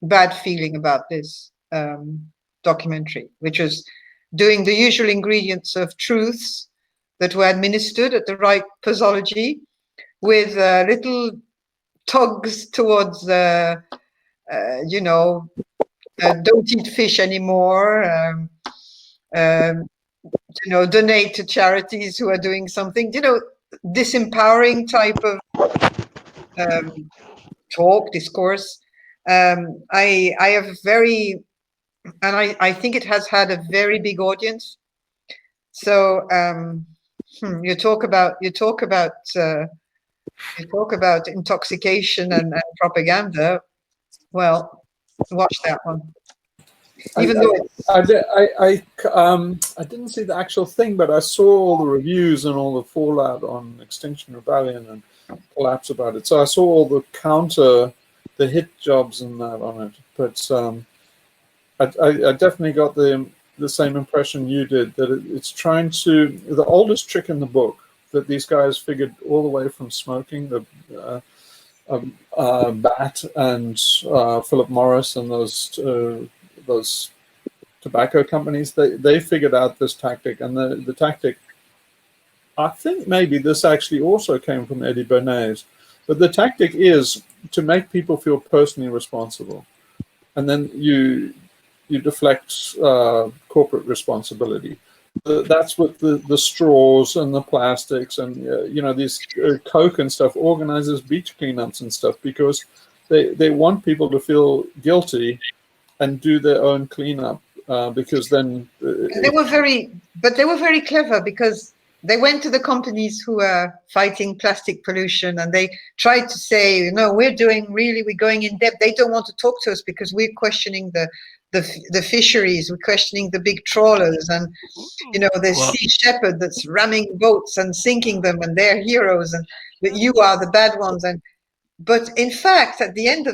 S3: bad feeling about this documentary, which was doing the usual ingredients of truths that were administered at the right posology with little tugs towards don't eat fish anymore, donate to charities who are doing something, disempowering type of discourse. I have I think it has had a very big audience. So you talk about intoxication and propaganda. Well, watch that one. Even though
S4: I didn't see the actual thing, but I saw all the reviews and all the fallout on Extinction Rebellion and Collapse about it. So I saw all the hit jobs and that on it. But I definitely got the same impression you did, that it's trying to, the oldest trick in the book that these guys figured all the way from smoking, the Bat and Philip Morris and those tobacco companies, they figured out this tactic, and the tactic, I think maybe this actually also came from Eddie Bernays, but the tactic is to make people feel personally responsible, and then you deflect corporate responsibility. That's what the straws and the plastics and these Coke and stuff organizes beach cleanups and stuff, because they want people to feel guilty and do their own cleanup, because then
S3: they were very clever, because they went to the companies who are fighting plastic pollution, and they tried to say, you know, we're going in depth. They don't want to talk to us because we're questioning the fisheries, we're questioning the big trawlers, and you know, the sea shepherd that's ramming boats and sinking them, and they're heroes, and but you are the bad ones. And but in fact, at the end,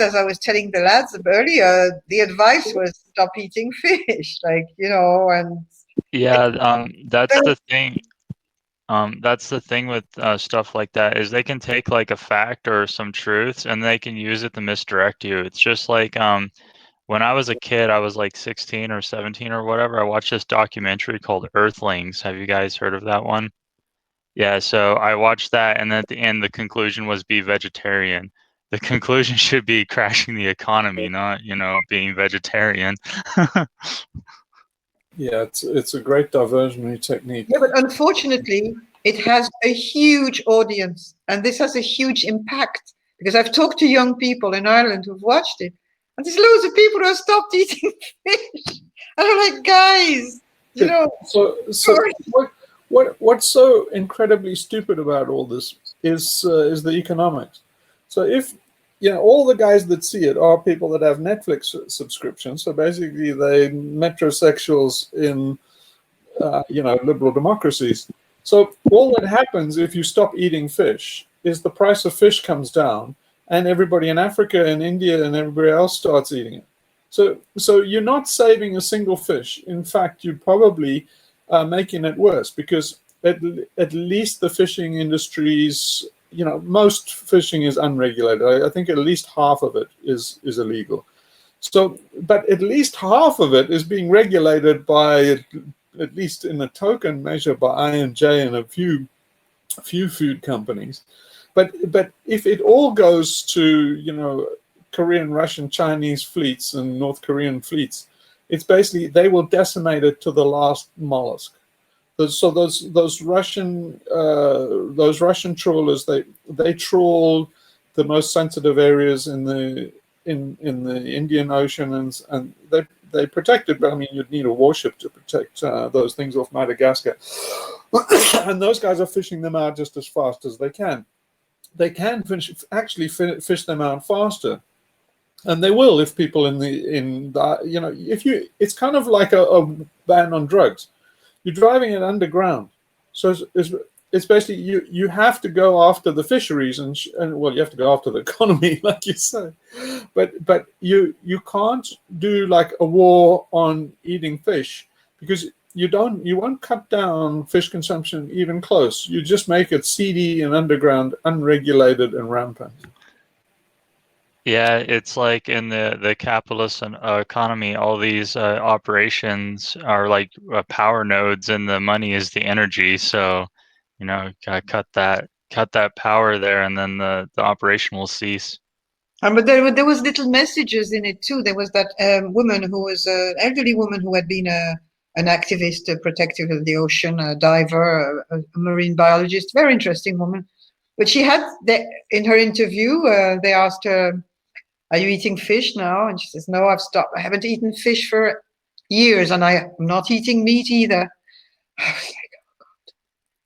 S3: as I was telling the lads earlier, the advice was stop eating fish, like, you know, and
S1: Yeah, that's the thing. That's the thing with stuff like that is they can take like a fact or some truths and they can use it to misdirect you. It's just like when I was a kid, I was like 16 or 17 or whatever. I watched this documentary called Earthlings. Have you guys heard of that one? Yeah, so I watched that, and at the end, the conclusion was be vegetarian. The conclusion should be crashing the economy, not, you know, being vegetarian.
S4: Yeah, it's a great diversionary technique.
S3: yeah, but unfortunately, it has a huge audience, and this has a huge impact because I've talked to young people in Ireland who've watched it, and there's loads of people who have stopped eating fish. And I'm like, guys, you know.
S4: So what's so incredibly stupid about all this is the economics. So if you know, all the guys that see it are people that have Netflix subscriptions. So basically, they metrosexuals in you know, liberal democracies. So all that happens if you stop eating fish is the price of fish comes down, and everybody in Africa and India and everybody else starts eating it. So you're not saving a single fish. In fact, you're probably making it worse because at least the fishing industries, you know, most fishing is unregulated. I think at least half of it is illegal. So, but at least half of it is being regulated by, at least in a token measure, by I&J and a few food companies. But if it all goes to, you know, Korean, Russian, Chinese fleets and North Korean fleets, it's basically they will decimate it to the last mollusk. So those Russian trawlers, they trawl the most sensitive areas in the Indian Ocean, and they protect it. But I mean, you'd need a warship to protect those things off Madagascar, and those guys are fishing them out just as fast as they can. They can fish them out faster, and they will if people in the you know, it's kind of like a ban on drugs. You're driving it underground, so it's basically you have to go after the fisheries and well, you have to go after the economy, like you say, but you can't do like a war on eating fish because you won't cut down fish consumption even close. You just make it seedy and underground, unregulated and rampant.
S1: Yeah, it's like in the capitalist economy, all these operations are like power nodes, and the money is the energy. So, you know, gotta cut that power there, and then the operation will cease.
S3: But there was little messages in it too. There was that woman who was an elderly woman who had been an activist, a protector of the ocean, a diver, a marine biologist, very interesting woman. But she had in her interview, they asked her, "Are you eating fish now?" And she says, "No, I've stopped. I haven't eaten fish for years, and I'm not eating meat either." I was like, oh God.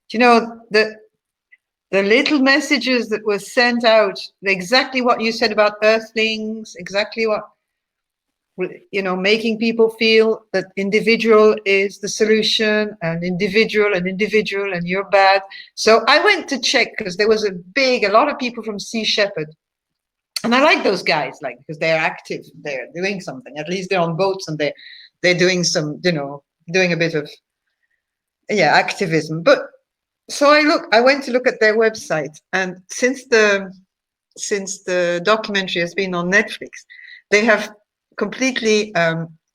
S3: Do you know the little messages that were sent out, exactly what you said about earthlings, exactly what, you know, making people feel that individual is the solution, and individual and you're bad. So I went to check because there was a lot of people from Sea Shepherd. And I like those guys, like, because they're active, they're doing something. At least they're on boats and they're doing some, you know, doing a bit of activism. But so I went to look at their website, and since the documentary has been on Netflix, they have completely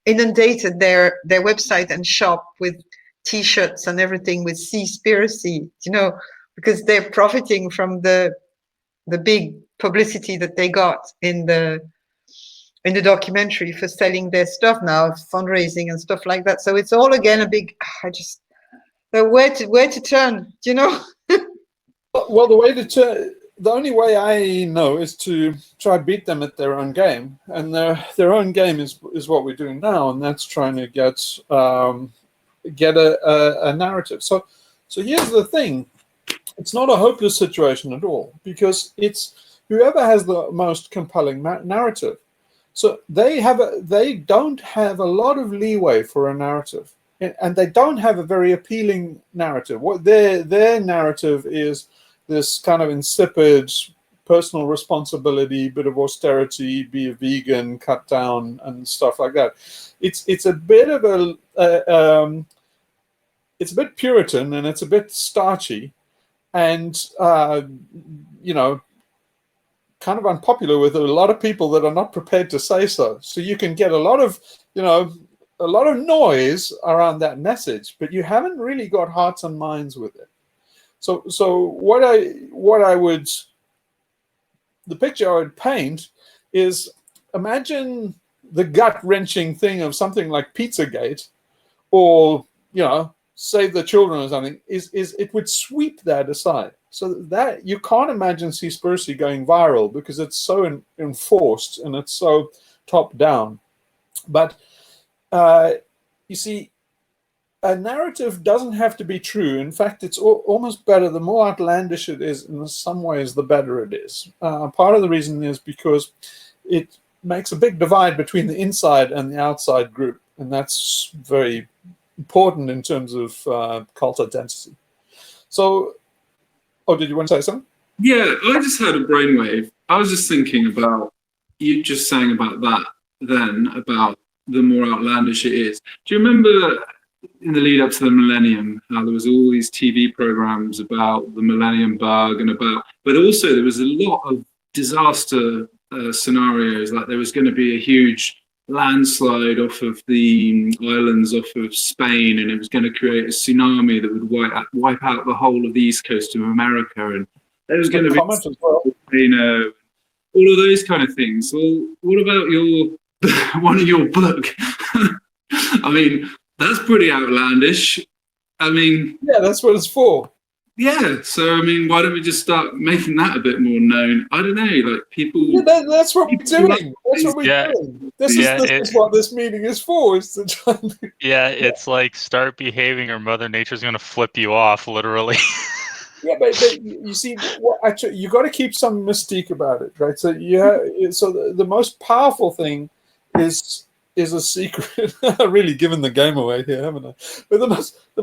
S3: inundated their website and shop with T-shirts and everything with Seaspiracy, you know, because they're profiting from the big publicity that they got in the documentary for selling their stuff now, fundraising and stuff like that. So it's all again a big. Where to turn? Do you know?
S4: Well, the only way I know is to try to beat them at their own game, and their own game is what we're doing now, and that's trying to get a narrative. So So here's the thing. It's not a hopeless situation at all, because it's whoever has the most compelling narrative. So they don't have a lot of leeway for a narrative, and they don't have a very appealing narrative. What their narrative is this kind of insipid personal responsibility, bit of austerity, be a vegan, cut down, and stuff like that. It's a bit of it's a bit Puritan, and it's a bit starchy, and kind of unpopular with a lot of people that are not prepared to say so. So you can get a lot of noise around that message, but you haven't really got hearts and minds with it. So the picture I would paint is, imagine the gut-wrenching thing of something like Pizzagate, or Save the Children or something, is it would sweep that aside. So that you can't imagine Seaspiracy going viral, because it's so enforced and it's so top down. But you see, a narrative doesn't have to be true. In fact, it's almost better. The more outlandish it is, in some ways, the better it is. Part of the reason is because it makes a big divide between the inside and the outside group, and that's very important in terms of cult identity. So, did you want to say something?
S5: Yeah, I just had a brainwave. I was just thinking about you just saying about that then, about the more outlandish it is. Do you remember in the lead up to the millennium, how there was all these TV programs about the millennium bug but also there was a lot of disaster scenarios, like there was going to be a huge landslide off of the islands off of Spain, and it was going to create a tsunami that would wipe out the whole of the east coast of America, and there was going to be all of those kind of things. Well, what about one of your book? I mean, that's pretty outlandish. I mean,
S4: yeah, that's what it's for.
S5: Yeah, so I mean, why don't we just start making that a bit more known? I don't know, like people.
S4: Yeah, that's what we're doing. That's what we're doing. This is what this meeting is for. Is to try and
S1: it's like, start behaving, or Mother Nature's going to flip you off, literally.
S4: Yeah, but you see, actually, you got to keep some mystique about it, right? So the most powerful thing is a secret. I've really given the game away here, haven't I? But the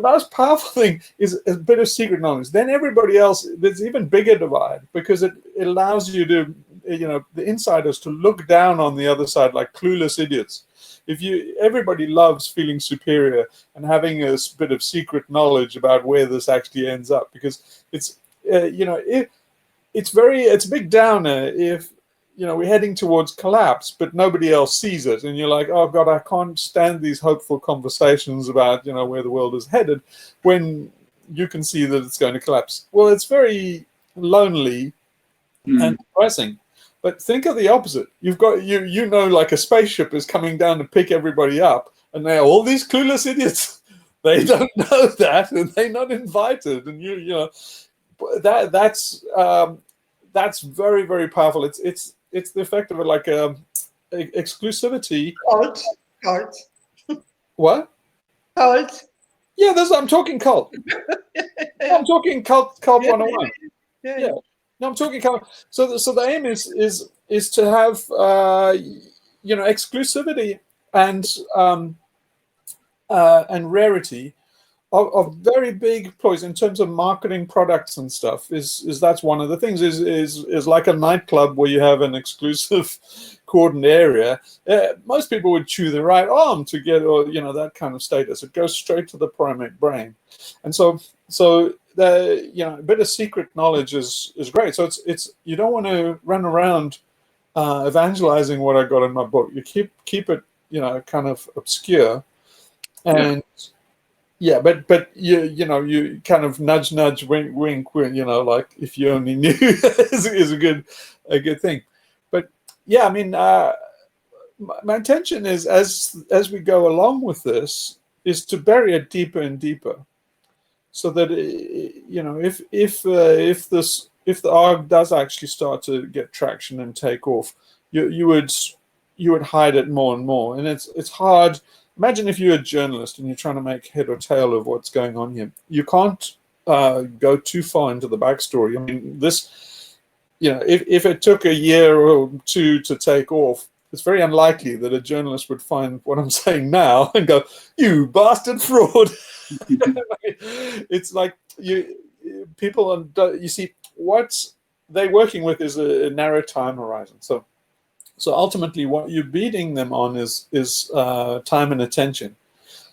S4: most powerful thing is a bit of secret knowledge. Then everybody else, there's even bigger divide, because it allows you to, the insiders, to look down on the other side like clueless idiots. Everybody loves feeling superior and having a bit of secret knowledge about where this actually ends up, because it's it's a big downer if we're heading towards collapse, but nobody else sees it, and you're like, oh God, I can't stand these hopeful conversations about where the world is headed, when you can see that it's going to collapse. Well, it's very lonely and depressing. But think of the opposite. You've got like a spaceship is coming down to pick everybody up, and they're all these clueless idiots. They don't know that, and they're not invited. And that's very, very powerful. It's the effect of like exclusivity.
S3: Cult.
S4: What?
S3: Cult.
S4: Yeah, I'm talking cult. I'm talking cult 101. Yeah. No, I'm talking cult. So the aim is to have exclusivity and rarity of very big ploys in terms of marketing products and stuff. Is that's one of the things. Is like a nightclub where you have an exclusive cordoned area. Most people would chew the right arm to get, that kind of status. It goes straight to the primate brain, and so a bit of secret knowledge is great. So it's you don't want to run around evangelizing what I got in my book. You keep it kind of obscure, and but you kind of nudge, wink, wink, like if you only knew is a good thing. But yeah, I mean, my intention is as we go along with this is to bury it deeper and deeper, so that if the ARG does actually start to get traction and take off, you would hide it more and more, and it's hard. Imagine if you're a journalist and you're trying to make head or tail of what's going on here. You can't go too far into the backstory. I mean, this, if it took a year or two to take off, it's very unlikely that a journalist would find what I'm saying now and go, "You bastard fraud." It's like people, you see, what they're working with is a narrow time horizon. So ultimately, what you're beating them on is time and attention.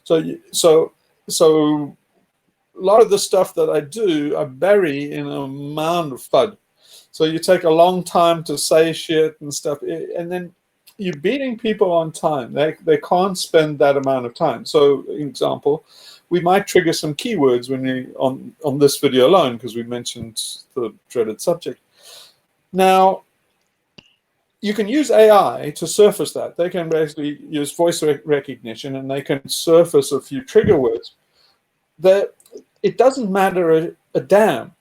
S4: So a lot of the stuff that I do, I bury in a mound of FUD. So you take a long time to say shit and stuff, and then you're beating people on time. They can't spend that amount of time. So, example, we might trigger some keywords when we on this video alone, because we mentioned the dreaded subject. Now, you can use AI to surface that. They can basically use voice recognition, and they can surface a few trigger words. It doesn't matter a damn.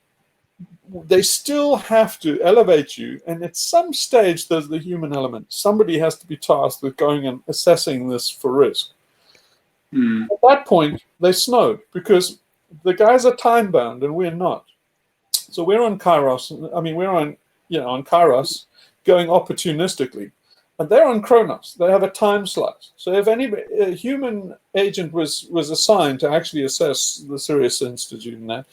S4: They still have to elevate you, and at some stage there's the human element. Somebody has to be tasked with going and assessing this for risk. At that point, they snowed, because the guys are time bound and we're not. So we're on Kairos. I mean, we're on Kairos, going opportunistically, and they're on Kronos. They have a time slot. So if a human agent was assigned to actually assess the Sirius Institute and that,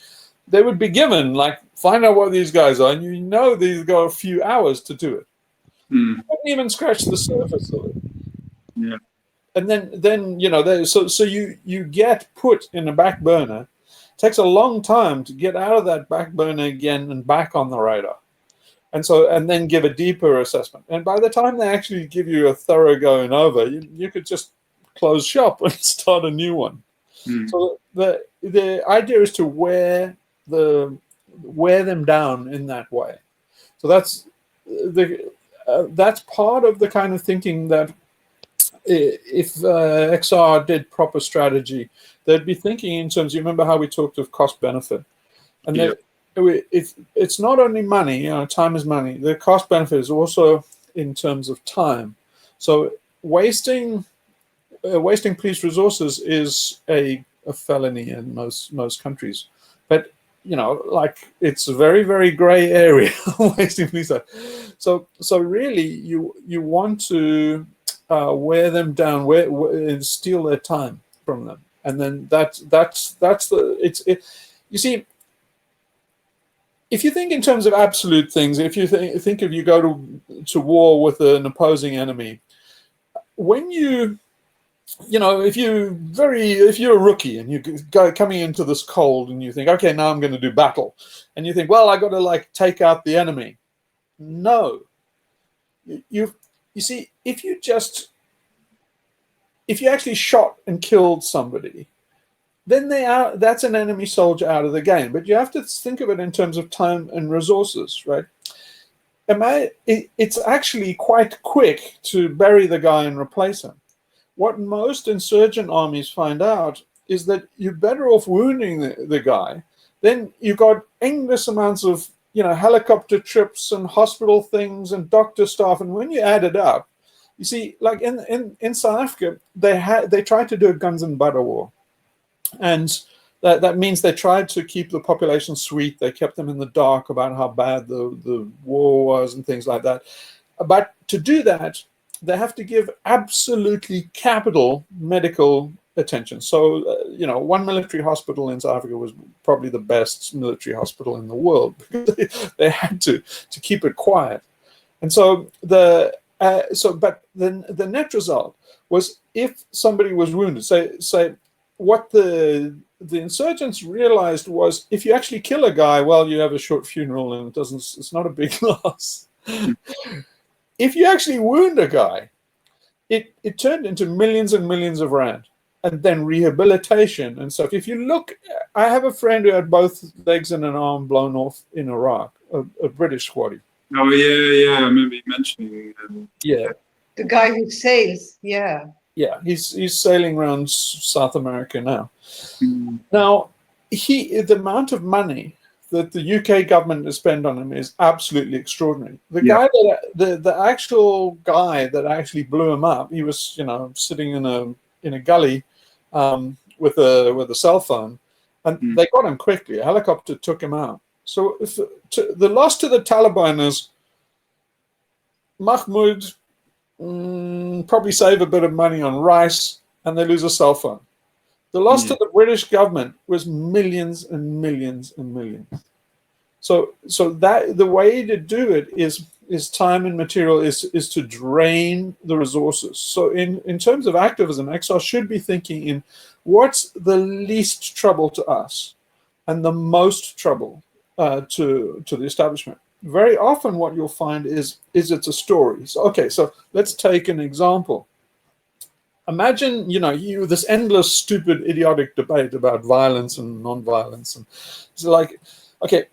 S4: they would be given, like, find out what these guys are, and they've got a few hours to do it. They haven't even scratched the surface of it.
S5: Yeah.
S4: And then so you get put in a back burner. It takes a long time to get out of that back burner again and back on the radar. And then give a deeper assessment. And by the time they actually give you a thorough going over, you could just close shop and start a new one. So the idea is to wear them down in that way. So that's part of the kind of thinking that if XR did proper strategy, they'd be thinking in terms. You remember how we talked of cost benefit, and it's not only money. Time is money. The cost benefit is also in terms of time. So wasting police resources is a felony in most countries, but it's a very, very gray area wasting police. So really, you want to wear them down, and steal their time from them, and then you see. If you think in terms of absolute things, if you think if you go to war with an opposing enemy, when if you're a rookie and you go coming into this cold and you think, okay, now I'm going to do battle, and you think, well, I got to take out the enemy. No, you see, if you actually shot and killed somebody, then that's an enemy soldier out of the game. But you have to think of it in terms of time and resources, right? It's actually quite quick to bury the guy and replace him. What most insurgent armies find out is that you're better off wounding the guy. Then you've got endless amounts of helicopter trips and hospital things and doctor staff. And when you add it up, you see, like in South Africa, they tried to do a guns and butter war. And that means they tried to keep the population sweet. They kept them in the dark about how bad the war was and things like that. But to do that, they have to give absolutely capital medical attention. So, one military hospital in South Africa was probably the best military hospital in the world, because they had to keep it quiet. And so but the net result was, if somebody was wounded, say what the insurgents realized was, if you actually kill a guy, well, you have a short funeral and it's not a big loss. If you actually wound a guy, it turned into millions and millions of rand, and then rehabilitation and stuff. If you look, I have a friend who had both legs and an arm blown off in Iraq, a British squaddy.
S5: Oh yeah, I remember you mentioning.
S3: The guy who sails, yeah.
S4: Yeah, he's sailing around South America now. Now, the amount of money that the UK government has spent on him is absolutely extraordinary. The actual guy that actually blew him up, he was sitting in a gully with a cell phone, And they got him quickly. A helicopter took him out. So the loss to the Taliban is Mahmoud probably save a bit of money on rice, and they lose a cell phone. The loss to the British government was millions and millions and millions. So that the way to do it is time and material is to drain the resources. So in terms of activism, XR should be thinking in what's the least trouble to us and the most trouble to the establishment. Very often what you'll find is it's a story. So, okay, so let's take an example. Imagine, this endless, stupid, idiotic debate about violence and non-violence. And it's like, okay,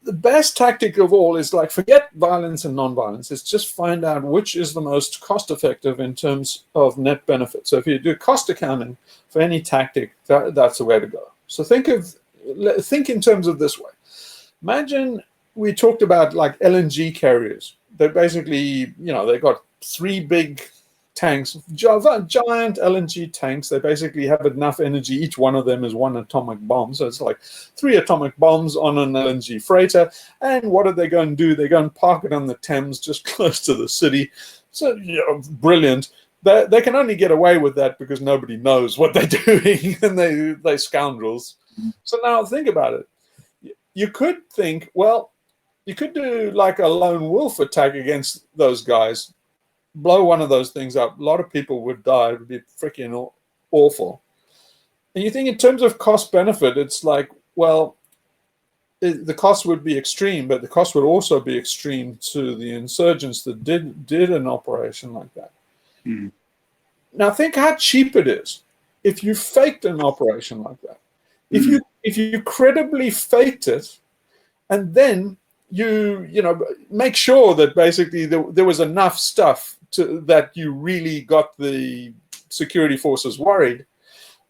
S4: the best tactic of all is like, forget violence and non-violence. It's just find out which is the most cost-effective in terms of net benefit. So if you do cost accounting for any tactic, that's the way to go. So think in terms of this way. Imagine we talked about like LNG carriers. They basically, they got 3 big tanks, giant LNG tanks. They basically have enough energy. Each one of them is 1 atomic bomb. So it's like 3 atomic bombs on an LNG freighter. And what are they going to do? They're going to park it on the Thames just close to the city. So, brilliant. They can only get away with that because nobody knows what they're doing, and they're scoundrels. So now think about it. You could think, well, you could do like a lone wolf attack against those guys, blow one of those things up. A lot of people would die. It would be freaking awful. And you think in terms of cost benefit, it's like, well, the cost would be extreme, but the cost would also be extreme to the insurgents that did an operation like that. Now think how cheap it is if you faked an operation like that. If you credibly faked it, and then you make sure that basically there was enough stuff that you really got the security forces worried,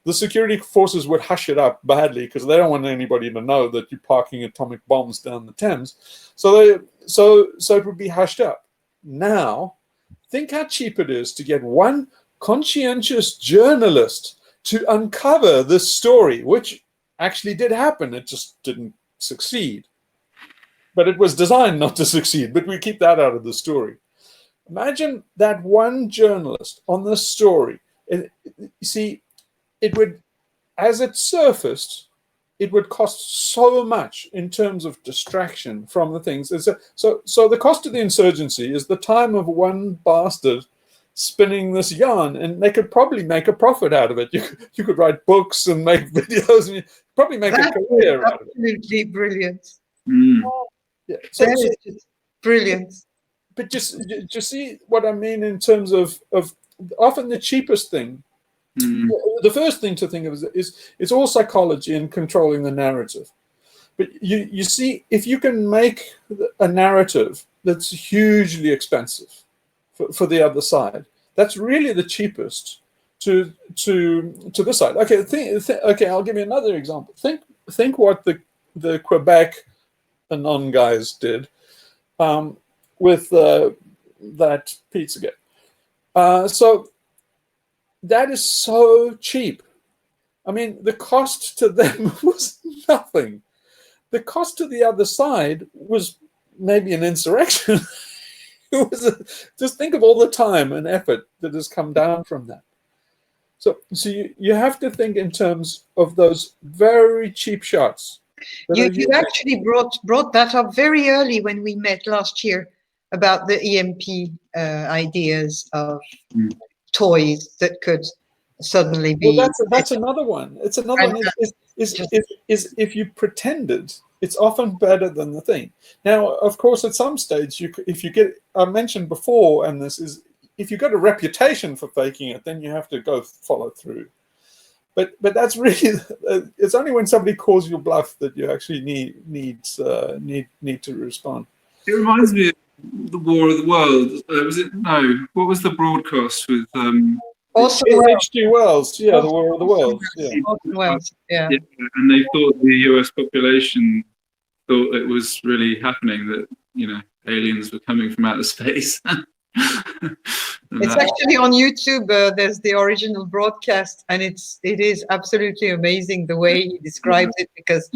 S4: the security forces would hush it up badly because they don't want anybody to know that you're parking atomic bombs down the Thames. So it would be hushed up. Now, think how cheap it is to get one conscientious journalist to uncover this story, which actually did happen. It just didn't succeed. But it was designed not to succeed, but we keep that out of the story. Imagine that one journalist on this story. You see, it would, as it surfaced, it would cost so much in terms of distraction from the things. So the cost of the insurgency is the time of one bastard spinning this yarn, and they could probably make a profit out of it. You could write books and make videos, and probably make a career out of it.
S3: Absolutely brilliant.
S4: Yeah.
S3: That is just brilliant.
S4: But just see what I mean in terms of often the cheapest thing. The first thing to think of is it's all psychology and controlling the narrative. But you see, if you can make a narrative that's hugely expensive for the other side, that's really the cheapest to this side. Okay, okay, I'll give you another example. Think what the Quebec Anon guys did with that Pizzagate. So that is so cheap. I mean, the cost to them was nothing. The cost to the other side was maybe an insurrection. Just think of all the time and effort that has come down from that. So you have to think in terms of those very cheap shots.
S3: You actually brought that up very early when we met last year about the EMP ideas of toys that could suddenly be.
S4: Well, that's another one. It's another one. Is if you pretended, it's often better than the thing. Now, of course, at some stage, if you get, I mentioned before, and this is, if you got a reputation for faking it, then you have to go follow through. But that's really, it's only when somebody calls you bluff that you actually need to respond.
S5: It reminds me of the War of the Worlds. Was it? No. What was the broadcast with?
S3: Also,
S4: H.G. Wells. Yeah, the War of the Worlds. Yeah.
S5: And they thought the US population thought it was really happening, that aliens were coming from outer space.
S3: It's actually on YouTube. There's the original broadcast, and it is absolutely amazing the way he describes it, because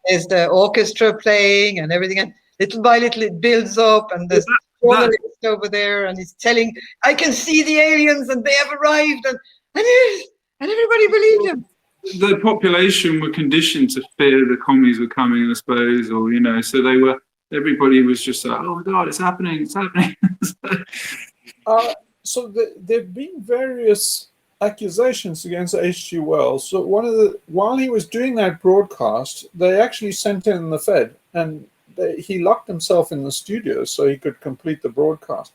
S3: there's the orchestra playing and everything, and little by little it builds up, and there's journalist over there, and he's telling, "I can see the aliens, and they have arrived," and everybody believed him.
S5: The population were conditioned to fear the commies were coming, I suppose, or so everybody was just like, "Oh my God, it's happening! It's happening!"
S4: So there've been various accusations against H.G. Wells. So while he was doing that broadcast, they actually sent in the Fed, and he locked himself in the studio so he could complete the broadcast.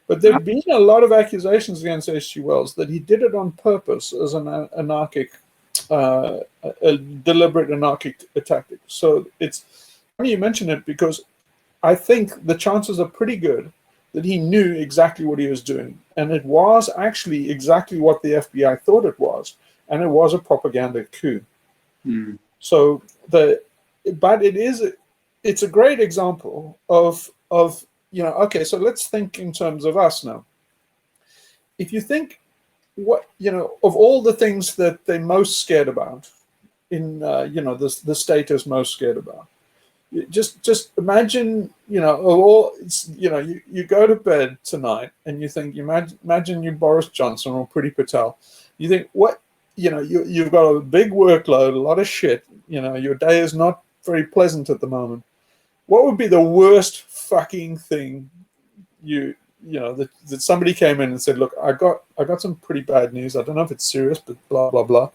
S4: But there've been a lot of accusations against H.G. Wells that he did it on purpose as an anarchic, a deliberate anarchic tactic. So it's funny you mention it, because I think the chances are pretty good that he knew exactly what he was doing. And it was actually exactly what the FBI thought it was. And it was a propaganda coup.
S5: Mm.
S4: So it's a great example of okay, so let's think in terms of us now. If you think of all the things that they're most scared about in, the state is most scared about, just imagine, you go to bed tonight and you think, imagine you Boris Johnson or Priti Patel. You think, what, you've got a big workload, a lot of shit, your day is not very pleasant at the moment. What would be the worst fucking thing that somebody came in and said, look, I got some pretty bad news. I don't know if it's serious, but blah, blah, blah.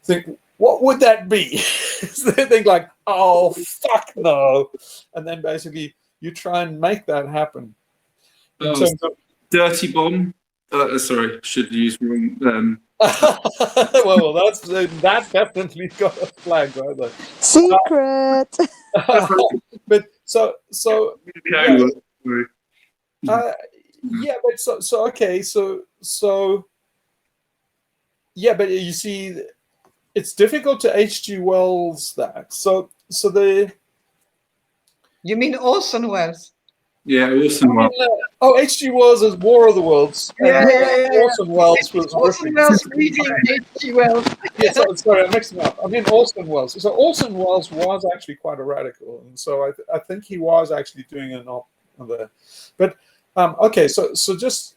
S4: Think, what would that be? So they think like, oh, fuck no. And then basically you try and make that happen. In terms of
S5: dirty bomb. Sorry, should use wrong.
S4: well, that definitely got a flag right there.
S6: Secret.
S4: But so
S5: Okay,
S4: but okay, yeah, but you see, it's difficult to H.G. Wells that. So the.
S3: You mean Orson Welles?
S5: Yeah, Orson Welles.
S4: H.G. Wells is War of the Worlds.
S3: Yeah.
S4: Orson Welles was
S3: Orson Welles reading H.G. Wells.
S4: Yeah, sorry, I'm mixing up. I mean Orson Welles. So Orson Welles was actually quite a radical, and so I think he was actually doing an op there. But okay, so just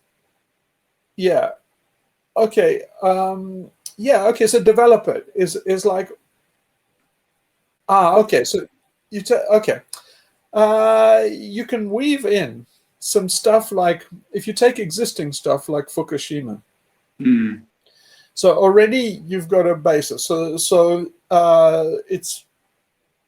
S4: okay, okay. So develop it is like okay. So you you can weave in some stuff like, if you take existing stuff like Fukushima.
S5: Mm.
S4: So already you've got a basis. So it's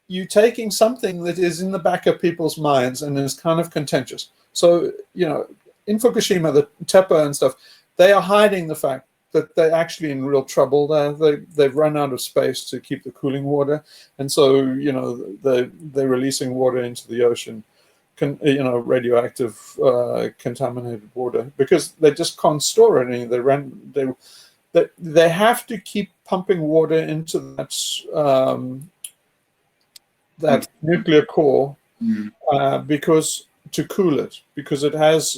S4: you taking something that is in the back of people's minds and is kind of contentious. So, in Fukushima, the TEPA and stuff, they are hiding the fact that they're actually in real trouble there. They've run out of space to keep the cooling water. And so, they're releasing water into the ocean, radioactive, contaminated water, because they just can't store any. They have to keep pumping water into that nuclear core because to cool it, because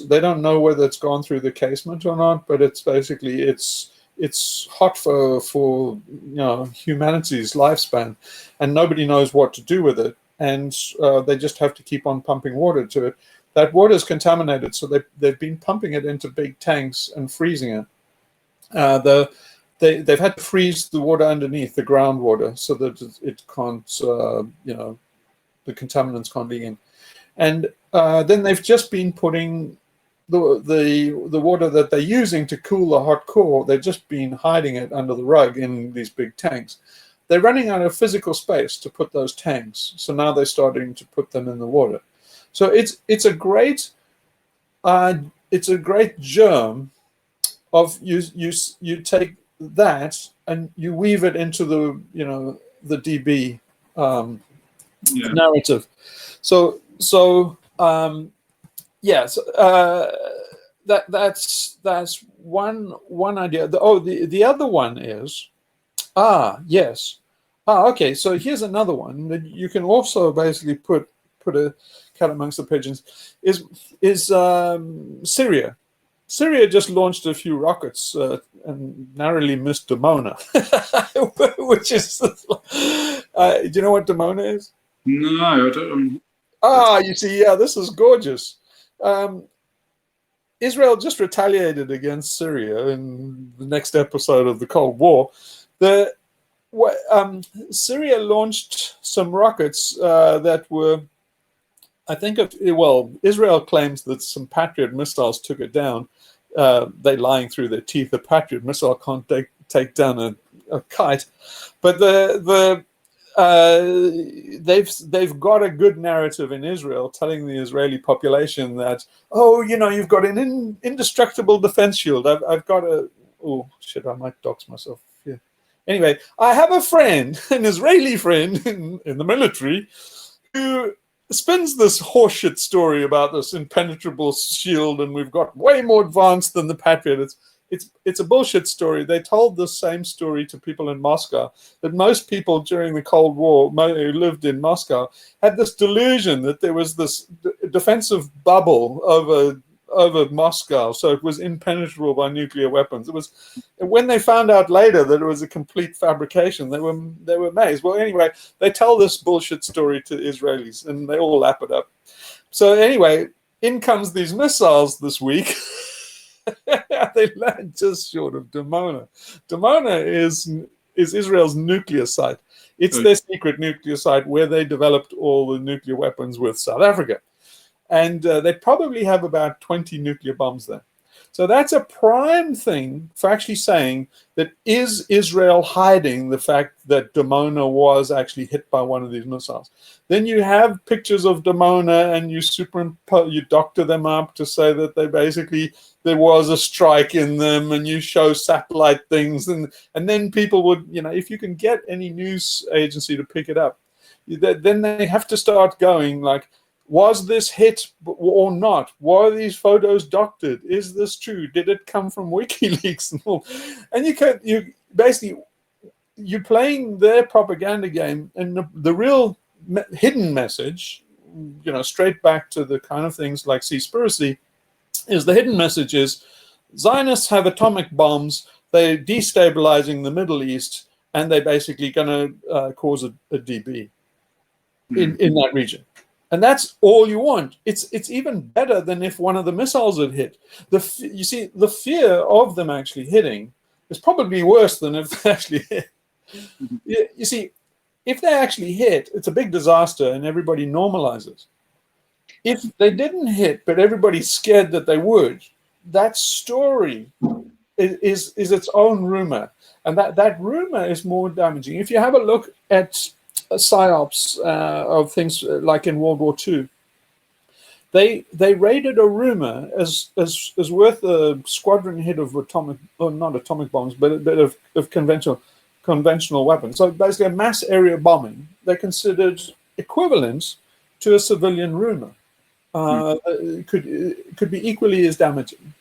S4: they don't know whether it's gone through the casement or not, but it's basically it's hot for humanity's lifespan, and nobody knows what to do with it, and they just have to keep on pumping water to it. That water is contaminated, so they've been pumping it into big tanks and freezing it. They've had to freeze the water underneath, the groundwater, so that it can't, the contaminants can't leak in. And then they've just been putting the water that they're using to cool the hot core, they've just been hiding it under the rug in these big tanks. They're running out of physical space to put those tanks, so now they're starting to put them in the water. So it's a great germ of you take that and you weave it into the DB narrative. That's one idea. The other one is okay. So here's another one that you can also basically put a cat amongst the pigeons is Syria. Syria just launched a few rockets and narrowly missed Dimona, which is, do you know what Dimona is?
S5: No, I don't.
S4: Ah, you see, yeah, this is gorgeous. Israel just retaliated against Syria in the next episode of the Cold War. Syria launched some rockets that were, I think, Israel claims that some Patriot missiles took it down. They're lying through their teeth. A Patriot missile can't take down a kite, but they've got a good narrative in Israel telling the Israeli population that, oh, you've got an indestructible defense shield. I've got oh shit, I might dox myself here. Anyway, I have a friend, an Israeli friend in the military, who spins this horseshit story about this impenetrable shield, and we've got way more advanced than the Patriot. It's a bullshit story. They told the same story to people in Moscow, that most people during the Cold War who lived in Moscow had this delusion that there was this defensive bubble over Moscow, so it was impenetrable by nuclear weapons. It was when they found out later that it was a complete fabrication, they were amazed. Well, anyway, they tell this bullshit story to Israelis, and they all lap it up. So anyway, in comes these missiles this week. They land just short of Dimona. Dimona is Israel's nuclear site. It's their secret nuclear site where they developed all the nuclear weapons with South Africa. And they probably have about 20 nuclear bombs there. So that's a prime thing for actually saying that, is Israel hiding the fact that Dimona was actually hit by one of these missiles? Then you have pictures of Dimona and you doctor them up to say that there was a strike in them, and you show satellite things, and then people would, if you can get any news agency to pick it up, then they have to start going like, was this hit or not? Were these photos doctored? Is this true? Did it come from WikiLeaks and all? And you're playing their propaganda game, and the real hidden message, straight back to the kind of things like Seaspiracy, is the hidden message is Zionists have atomic bombs. They're destabilizing the Middle East, and they're basically going to cause a DB in that region. And that's all you want. It's even better than if one of the missiles had hit. You see, the fear of them actually hitting is probably worse than if they actually hit. You see, if they actually hit, it's a big disaster and everybody normalizes. If they didn't hit, but everybody's scared that they would, that story is its own rumor. And that rumor is more damaging. If you have a look at psyops of things like in World War II, they rated a rumor as worth a squadron hit of not atomic bombs, but a bit of conventional weapons. So basically a mass area bombing, they considered equivalent to a civilian rumor. Could be equally as damaging.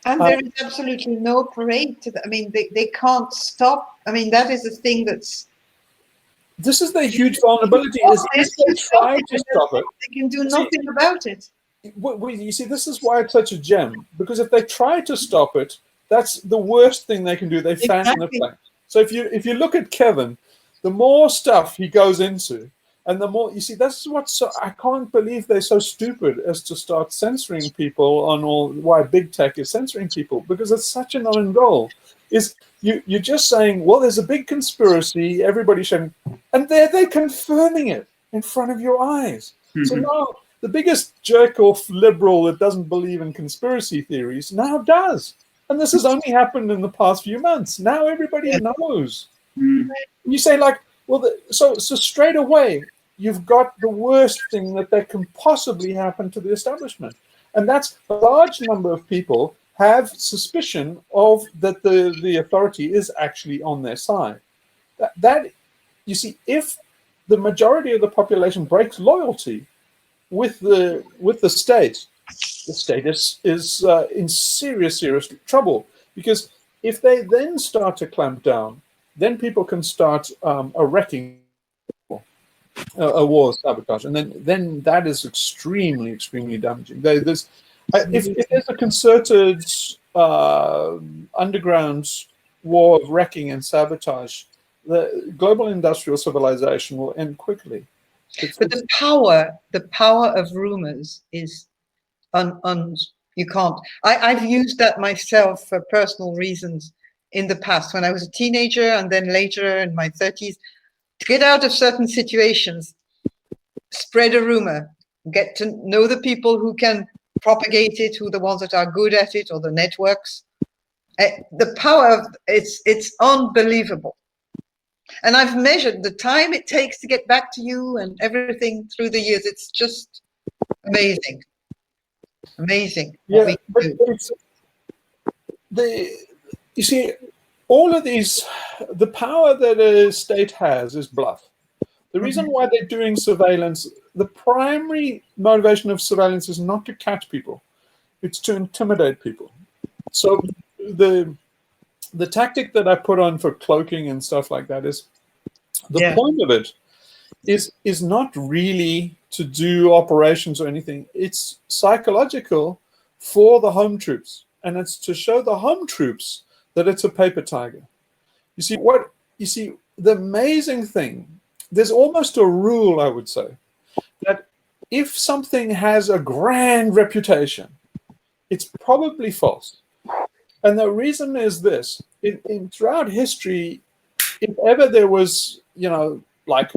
S3: And there is absolutely no parade to that. I mean, they can't stop. I mean, that is the thing that's...
S4: This is the huge vulnerability. Is if they try to stop it,
S3: they can do nothing about it.
S4: You see, this is why it's such a gem. Because if they try to stop it, that's the worst thing they can do. They fan the flame. So if you look at Kevin, the more stuff he goes into, and the more, you see, that's I can't believe they're so stupid as to start censoring people on why big tech is censoring people, because it's such an own goal. You're just saying, well, there's a big conspiracy, everybody should, and they're confirming it in front of your eyes. Mm-hmm. So now the biggest jerk-off liberal that doesn't believe in conspiracy theories now does. And this has only happened in the past few months. Now everybody knows. Mm-hmm. You say like, well, so straight away, you've got the worst thing that can possibly happen to the establishment. And that's a large number of people have suspicion of that the authority is actually on their side. That you see, if the majority of the population breaks loyalty with the state, the state is in serious trouble, because if they then start to clamp down, then people can start erecting a war of sabotage, and then that is extremely damaging. If there's a concerted underground war of wrecking and sabotage, the global industrial civilization will end quickly.
S3: But the power of rumors is you can't. I've used that myself for personal reasons in the past when I was a teenager and then later in my 30s. To get out of certain situations, spread a rumor, get to know the people who can propagate it, who are the ones that are good at it, or the networks. The power of it's unbelievable. And I've measured the time it takes to get back to you and everything through the years. It's just amazing. Amazing.
S4: Yeah, but it's you see, all of these, the power that a state has is bluff. The reason why they're doing surveillance, the primary motivation of surveillance is not to catch people, it's to intimidate people. So the tactic that I put on for cloaking and stuff like that is, the point of it is not really to do operations or anything. It's psychological for the home troops, and it's to show the home troops that it's a paper tiger. You see, the amazing thing, there's almost a rule, I would say, that if something has a grand reputation, it's probably false. And the reason is this: throughout history, if ever there was, like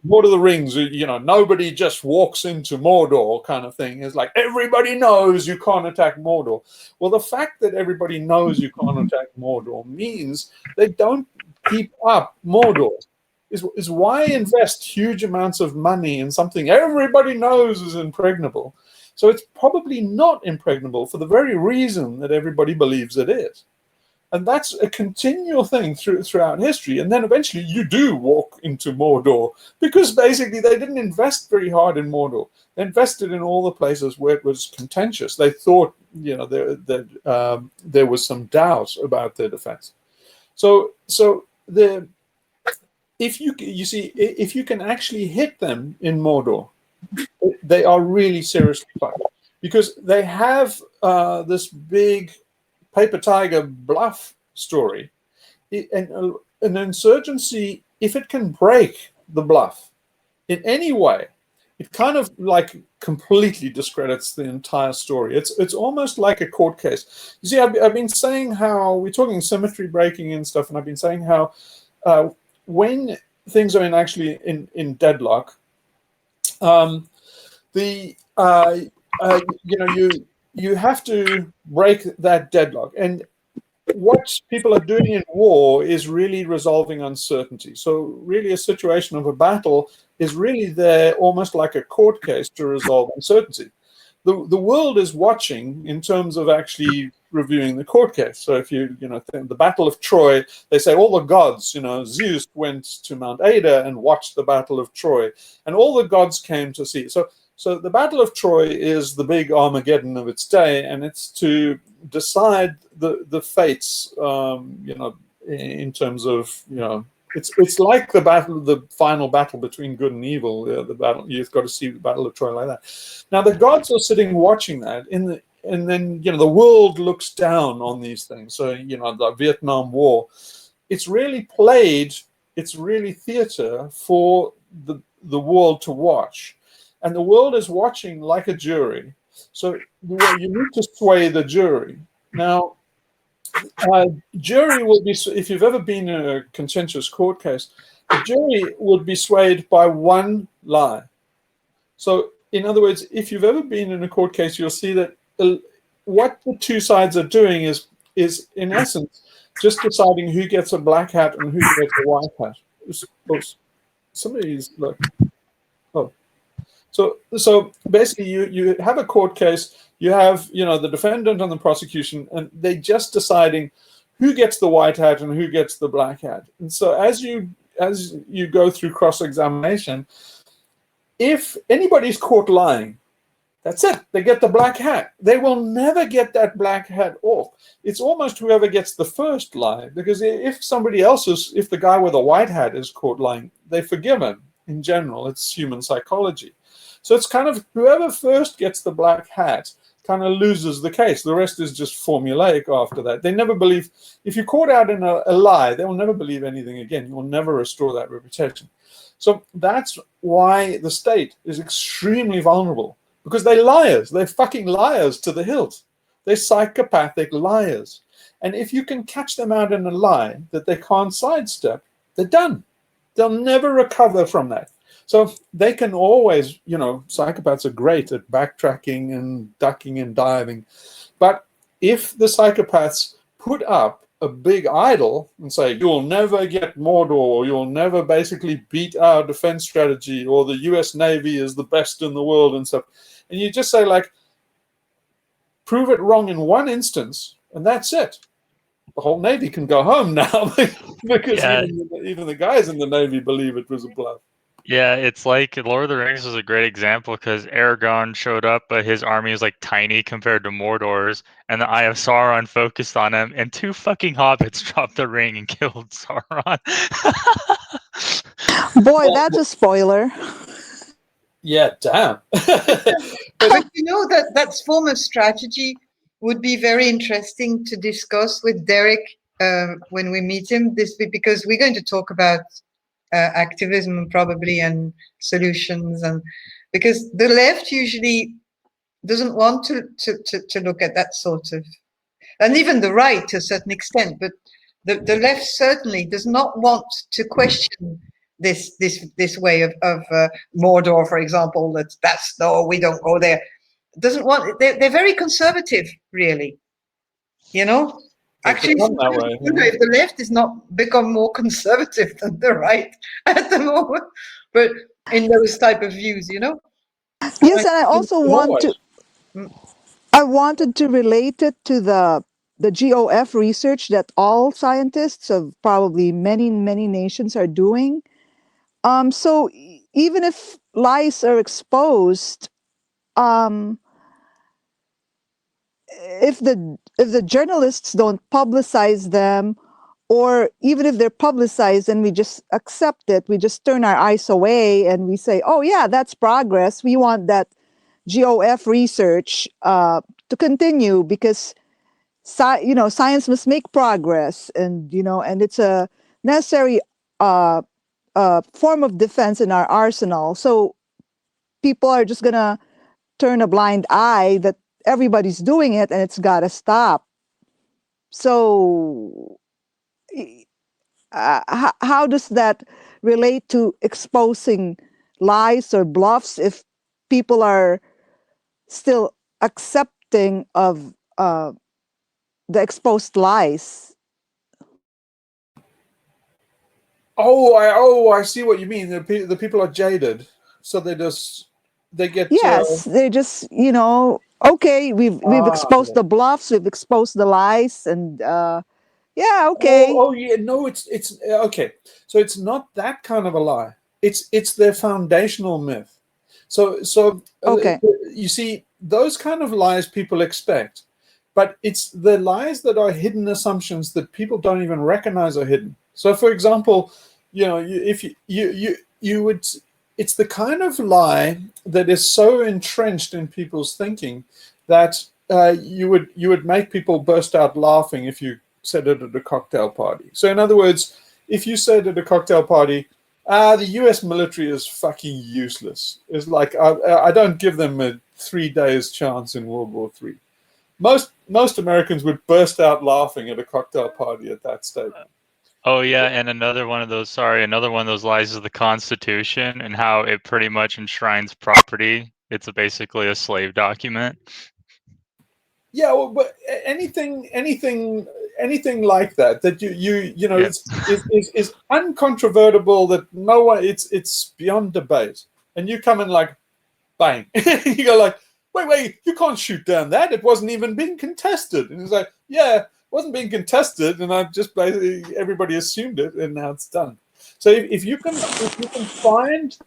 S4: Lord of the Rings, nobody just walks into Mordor kind of thing. It's like everybody knows you can't attack Mordor. Well, the fact that everybody knows you can't attack Mordor means they don't keep up Mordor. Is why invest huge amounts of money in something everybody knows is impregnable. So it's probably not impregnable for the very reason that everybody believes it is. And that's a continual thing throughout history. And then eventually you do walk into Mordor, because basically they didn't invest very hard in Mordor. They invested in all the places where it was contentious. They thought, there was some doubt about their defense. So if you can actually hit them in Mordor, they are really seriously fucked, because they have this big paper tiger bluff story. And an insurgency, if it can break the bluff in any way, it kind of like completely discredits the entire story. It's almost like a court case. You see, I've been saying how we're talking symmetry breaking and stuff, and I've been saying how when things are actually in deadlock, you have to break that deadlock. And what people are doing in war is really resolving uncertainty. So really a situation of a battle is really there almost like a court case to resolve uncertainty. The world is watching in terms of actually reviewing the court case. So if the Battle of Troy, they say all the gods, Zeus went to Mount Ada and watched the Battle of Troy, and all the gods came to see. So the Battle of Troy is the big Armageddon of its day, and it's to decide the fates, in terms of, it's like the final battle between good and evil. The battle, you've got to see the Battle of Troy like that. Now the gods are sitting watching that, and then the world looks down on these things. So the Vietnam War, it's really played, it's really theater for the world to watch. And the world is watching like a jury. So you need to sway the jury. Now, jury will be, if you've ever been in a contentious court case, the jury would be swayed by one lie. So, in other words, if you've ever been in a court case, you'll see that what the two sides are doing is in essence just deciding who gets a black hat and who gets a white hat. Somebody's like, oh. So basically, you have a court case. You have the defendant and the prosecution, and they're just deciding who gets the white hat and who gets the black hat. And so as you go through cross-examination, if anybody's caught lying, that's it. They get the black hat. They will never get that black hat off. It's almost whoever gets the first lie, because if the guy with a white hat is caught lying, they forgive him. In general, it's human psychology. So it's kind of whoever first gets the black hat, kind of loses the case. The rest is just formulaic after that. They never believe, if you're caught out in a lie, they will never believe anything again. You will never restore that reputation. So that's why the state is extremely vulnerable, because they're liars. They're fucking liars to the hilt. They're psychopathic liars. And if you can catch them out in a lie that they can't sidestep, they're done. They'll never recover from that. So they can always, you know, psychopaths are great at backtracking and ducking and diving. But if the psychopaths put up a big idol and say, you'll never get Mordor, or you'll never basically beat our defense strategy, or the US Navy is the best in the world and stuff, and you just say, like, prove it wrong in one instance, and that's it. The whole Navy can go home now because even the guys in the Navy believe it was a bluff.
S1: Yeah, it's like Lord of the Rings is a great example because Aragorn showed up, but his army is like tiny compared to Mordor's, and the Eye of Sauron focused on him, and 2 fucking hobbits dropped the ring and killed Sauron.
S6: Boy, that's a spoiler.
S4: Yeah, damn.
S3: But you know that form of strategy would be very interesting to discuss with Derek when we meet him. Because we're going to talk about activism probably and solutions, and because the left usually doesn't want to look at that sort of, and even the right to a certain extent, but the left certainly does not want to question this way of Mordor, for example. That's no, we don't go there. Doesn't want. They're very conservative, really. You know, actually,
S4: that way,
S3: if the left is not become more conservative than the right at the moment, but in those type of views, you know.
S6: Yes, and I also I wanted to relate it to the GOF research that all scientists of probably many nations are doing. So even if lies are exposed, um, if the journalists don't publicize them, or even if they're publicized and we just accept it, we just turn our eyes away and we say, oh yeah, that's progress. We want that GOF research to continue because science must make progress, and and it's a necessary form of defense in our arsenal. So people are just gonna turn a blind eye that everybody's doing it and it's gotta stop. So how does that relate to exposing lies or bluffs if people are still accepting of the exposed lies?
S4: I see what you mean. The people are jaded, so they get.
S6: Yes, they just okay. We've exposed the bluffs, we've exposed the lies, and yeah, okay.
S4: Yeah, no, it's okay. So it's not that kind of a lie. It's their foundational myth. So
S6: Okay.
S4: you see, those kind of lies people expect, but it's the lies that are hidden assumptions that people don't even recognize are hidden. So, for example, if you would, it's the kind of lie that is so entrenched in people's thinking that you would make people burst out laughing if you said it at a cocktail party. So, in other words, if you said at a cocktail party, the US military is fucking useless. It's like, I don't give them a 3 days chance in World War III. Most Americans would burst out laughing at a cocktail party at that statement.
S1: Oh yeah, and another one of those lies is the Constitution and how it pretty much enshrines property. It's basically a slave document.
S4: Yeah, well, but anything like that is uncontrovertible, that no one, it's beyond debate, and you come in like bang. You go like, wait, you can't shoot down that, it wasn't even being contested. And it's like, yeah, it wasn't being contested, and I've just basically, everybody assumed it, and now it's done. So if you can find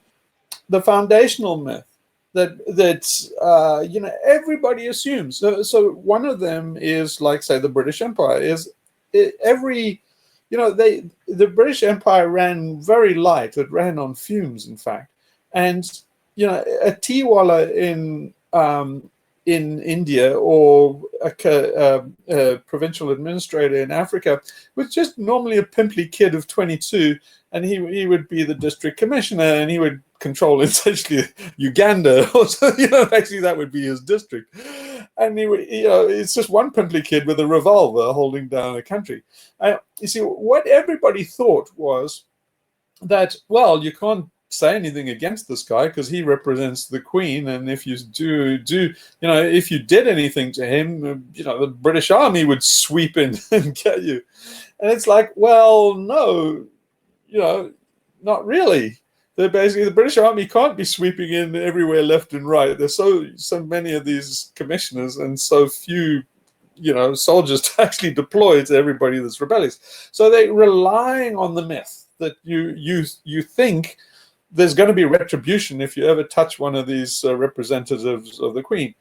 S4: the foundational myth that everybody assumes. So one of them is, like, say, the British Empire is the British Empire ran very light. It ran on fumes, in fact. And a tea wallah in India or a provincial administrator in Africa was just normally a pimply kid of 22, and he would be the district commissioner, and he would control essentially Uganda, or so, actually that would be his district. And he would, it's just one pimply kid with a revolver holding down a country. You see, what everybody thought was that, well, you can't say anything against this guy because he represents the Queen, and if you if you did anything to him, the British Army would sweep in and get you. And it's like, well, no, not really. They're basically, the British Army can't be sweeping in everywhere left and right. There's so many of these commissioners and so few soldiers to actually deploy to everybody that's rebellious. So they're relying on the myth that you think there's going to be retribution if you ever touch one of these representatives of the Queen.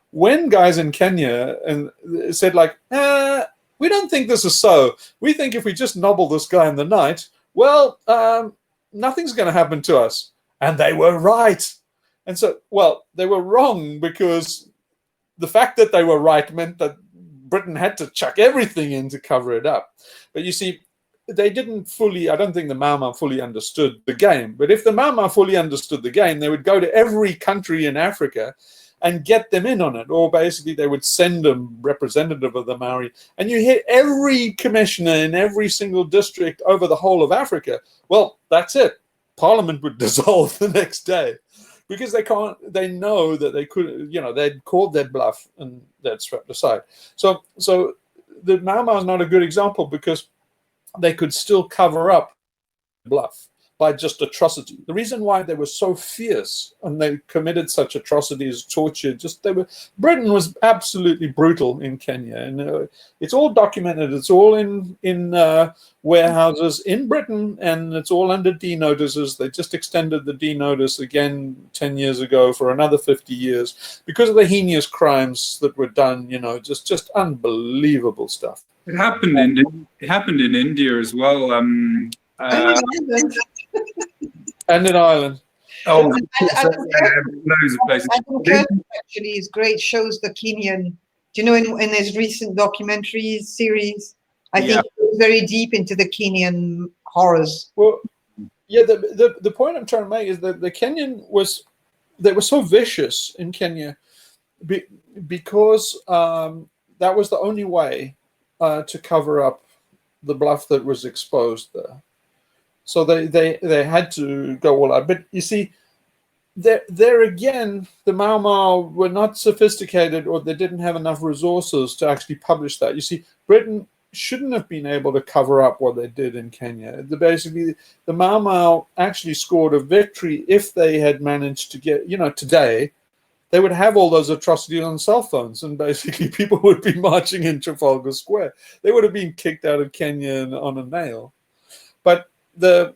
S4: When guys in Kenya and said like, we don't think this is so. We think if we just nobble this guy in the night, well, nothing's going to happen to us. And they were right. And so, well, they were wrong, because the fact that they were right meant that Britain had to chuck everything in to cover it up. But you see, they didn't fully, I don't think the Mau Mau fully understood the game. But if the Mau Mau fully understood the game, they would go to every country in Africa and get them in on it. Or basically they would send a representative of the Maori. And you hit every commissioner in every single district over the whole of Africa. Well, that's it. Parliament would dissolve the next day. Because they know that they could, they'd called their bluff and they'd swept aside. So the Mau Mau is not a good example, because they could still cover up bluff by just atrocity. The reason why they were so fierce and they committed such atrocities, torture, Britain was absolutely brutal in Kenya, and it's all documented. It's all in warehouses in Britain, and it's all under D notices. They just extended the D notice again 10 years ago for another 50 years because of the heinous crimes that were done. Just unbelievable stuff.
S5: It happened in India as well.
S4: And in Ireland.
S5: Oh, loads of places.
S3: Actually, is great. Shows the Kenyan. Do you know in his recent documentary series? I think he goes very deep into the Kenyan horrors.
S4: Well, yeah. The point I'm trying to make is that the Kenyan they were so vicious in Kenya because that was the only way to cover up the bluff that was exposed there. So they had to go all out. But you see, there again, the Mau Mau were not sophisticated, or they didn't have enough resources to actually publish that. You see, Britain shouldn't have been able to cover up what they did in Kenya. Basically, the Mau Mau actually scored a victory if they had managed to get, today, they would have all those atrocities on cell phones, and basically people would be marching in Trafalgar Square. They would have been kicked out of Kenya on a nail. But the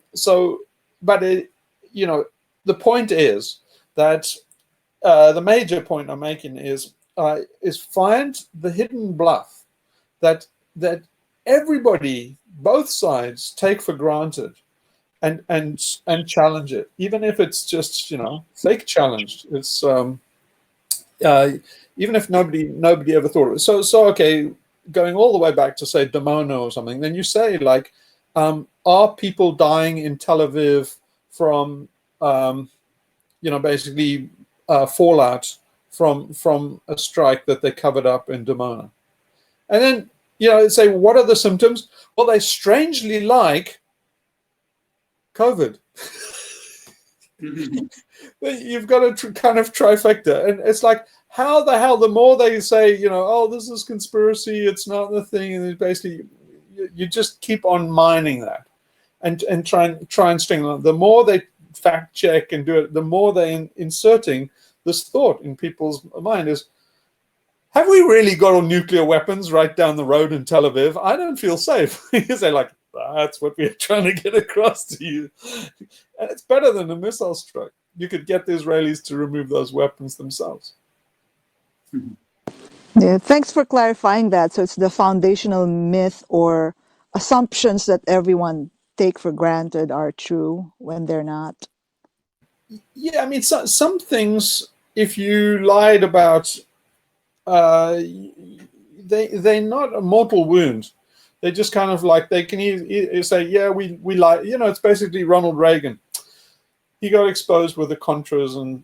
S4: point is that the major point I'm making is find the hidden bluff that everybody, both sides, take for granted, and challenge it, even if it's just fake challenged. It's even if nobody ever thought of it. So okay, going all the way back to say Damono or something, then you say like, are people dying in Tel Aviv from basically fallout from a strike that they covered up in Damono? And then say, what are the symptoms? Well, they strangely like COVID. You've got a kind of trifecta, and it's like, how the hell? The more they say, oh, this is conspiracy, it's not the thing, and basically, you just keep on mining that, and try and string them. The more they fact check and do it, the more they inserting this thought in people's mind is, have we really got all nuclear weapons right down the road in Tel Aviv? I don't feel safe. You say like, that's what we're trying to get across to you. And it's better than a missile strike. You could get the Israelis to remove those weapons themselves.
S6: Yeah, thanks for clarifying that. So it's the foundational myth or assumptions that everyone take for granted are true when they're not.
S4: Yeah, I mean, some things, if you lied about they're not a mortal wound. They just kind of like, they can say, yeah, we lie. You know, it's basically Ronald Reagan. He got exposed with the Contras and,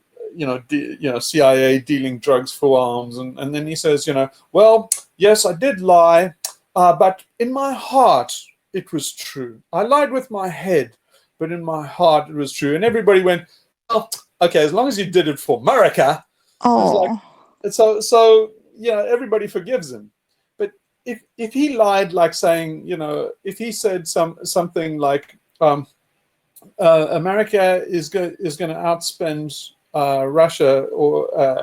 S4: CIA dealing drugs for arms. And then he says, well, yes, I did lie, but in my heart, it was true. I lied with my head, but in my heart, it was true. And everybody went, well, okay, as long as you did it for America.
S6: Oh.
S4: So everybody forgives him. But if he lied, like saying, if he said something like, America is going to outspend Russia,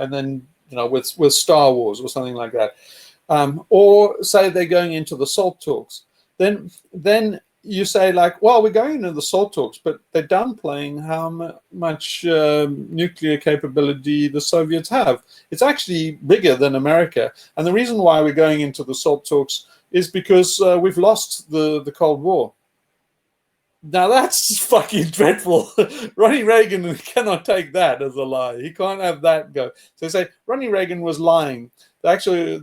S4: and then with Star Wars or something like that, or say they're going into the SALT talks, then you say like, well, we're going into the SALT talks, but they're downplaying how much nuclear capability the Soviets have. It's actually bigger than America, and the reason why we're going into the SALT talks is because we've lost the Cold War. Now that's fucking dreadful. Ronnie Reagan cannot take that as a lie. He can't have that go. So they say Ronnie Reagan was lying. Actually,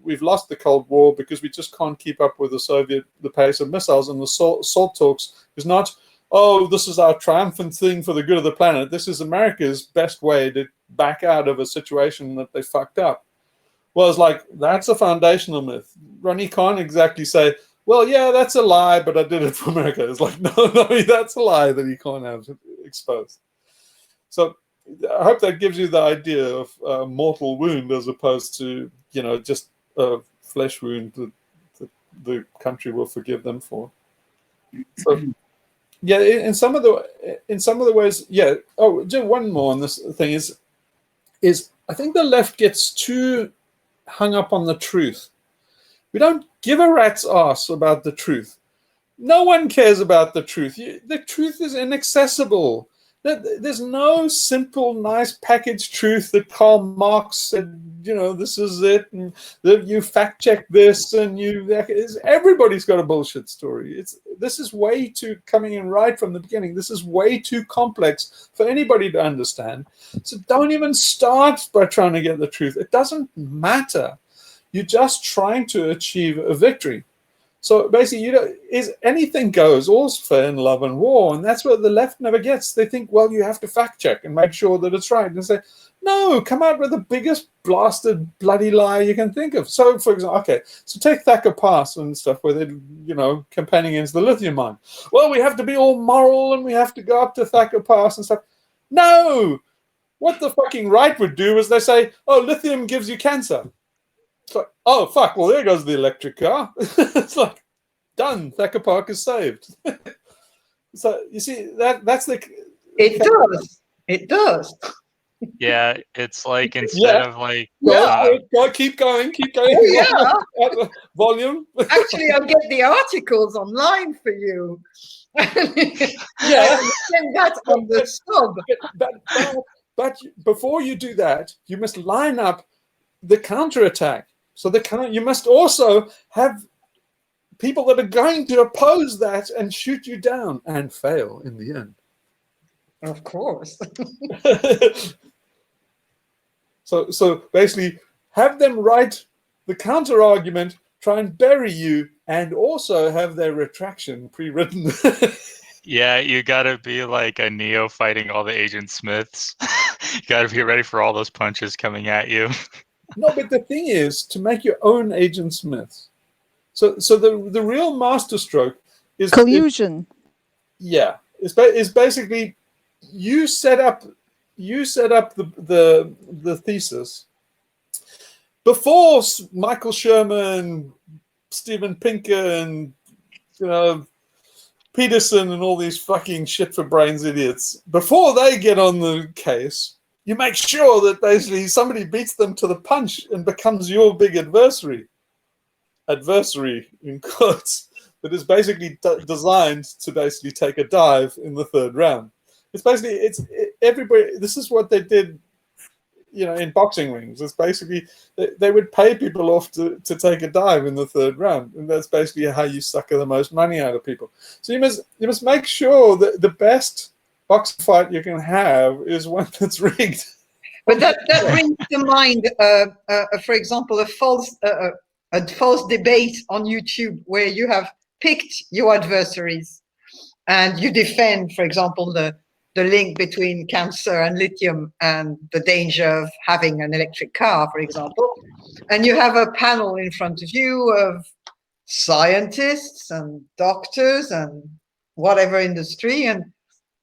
S4: we've lost the Cold War because we just can't keep up with the pace of missiles. And the SALT talks is not, oh, this is our triumphant thing for the good of the planet. This is America's best way to back out of a situation that they fucked up. Well, it's like, that's a foundational myth. Ronnie can't exactly say, well, yeah, that's a lie, but I did it for America. It's like, no, that's a lie that he can't have exposed. So I hope that gives you the idea of a mortal wound as opposed to, just a flesh wound that the country will forgive them for. So, yeah, in some of the ways, yeah. Oh, just one more on this thing is I think the left gets too hung up on the truth. We don't give a rat's ass about the truth. No one cares about the truth. The truth is inaccessible. There's no simple, nice packaged truth that Karl Marx said, this is it, and that you fact check this, and everybody's got a bullshit story. This is way too, coming in right from the beginning, this is way too complex for anybody to understand. So don't even start by trying to get the truth. It doesn't matter. You're just trying to achieve a victory. So basically, anything goes, all's fair in love and war, and that's what the left never gets. They think, well, you have to fact check and make sure that it's right, and say, no, come out with the biggest blasted bloody lie you can think of. So, for example, so take Thacker Pass and stuff, where they're campaigning against the lithium mine. Well, we have to be all moral, and we have to go up to Thacker Pass and stuff. No, what the fucking right would do is they say, oh, lithium gives you cancer. It's like, oh, fuck, well, there goes the electric car. It's like, done. Thacker Park is saved. So, you see, that's the...
S3: It does. It does.
S1: Yeah, it's like instead of like...
S4: keep going.
S3: Oh, yeah.
S4: Volume.
S3: Actually, I'll get the articles online for you.
S4: Yeah.
S3: Send that on the sub.
S4: But before you do that, you must line up the counterattack. So you must also have people that are going to oppose that and shoot you down and fail in the end.
S3: Of course.
S4: So basically, have them write the counter argument, try and bury you, and also have their retraction pre-written.
S1: Yeah, you gotta be like a Neo fighting all the Agent Smiths. You gotta be ready for all those punches coming at you.
S4: No, but the thing is to make your own Agent Smiths. So the real masterstroke is
S6: collusion.
S4: Is basically you set up the thesis before Michael Sherman, Steven Pinker, and Peterson and all these fucking shit for brains idiots. Before they get on the case, you make sure that basically somebody beats them to the punch and becomes your big adversary in quotes, that is basically designed to basically take a dive in the third round. It's basically, everybody, this is what they did, in boxing rings. It's basically, they would pay people off to take a dive in the third round. And that's basically how you sucker the most money out of people. So you must make sure that the best boxing fight you can have is one that's rigged.
S3: But that brings to mind, for example, a false debate on YouTube where you have picked your adversaries and you defend, for example, the link between cancer and lithium and the danger of having an electric car, for example. And you have a panel in front of you of scientists and doctors and whatever industry, and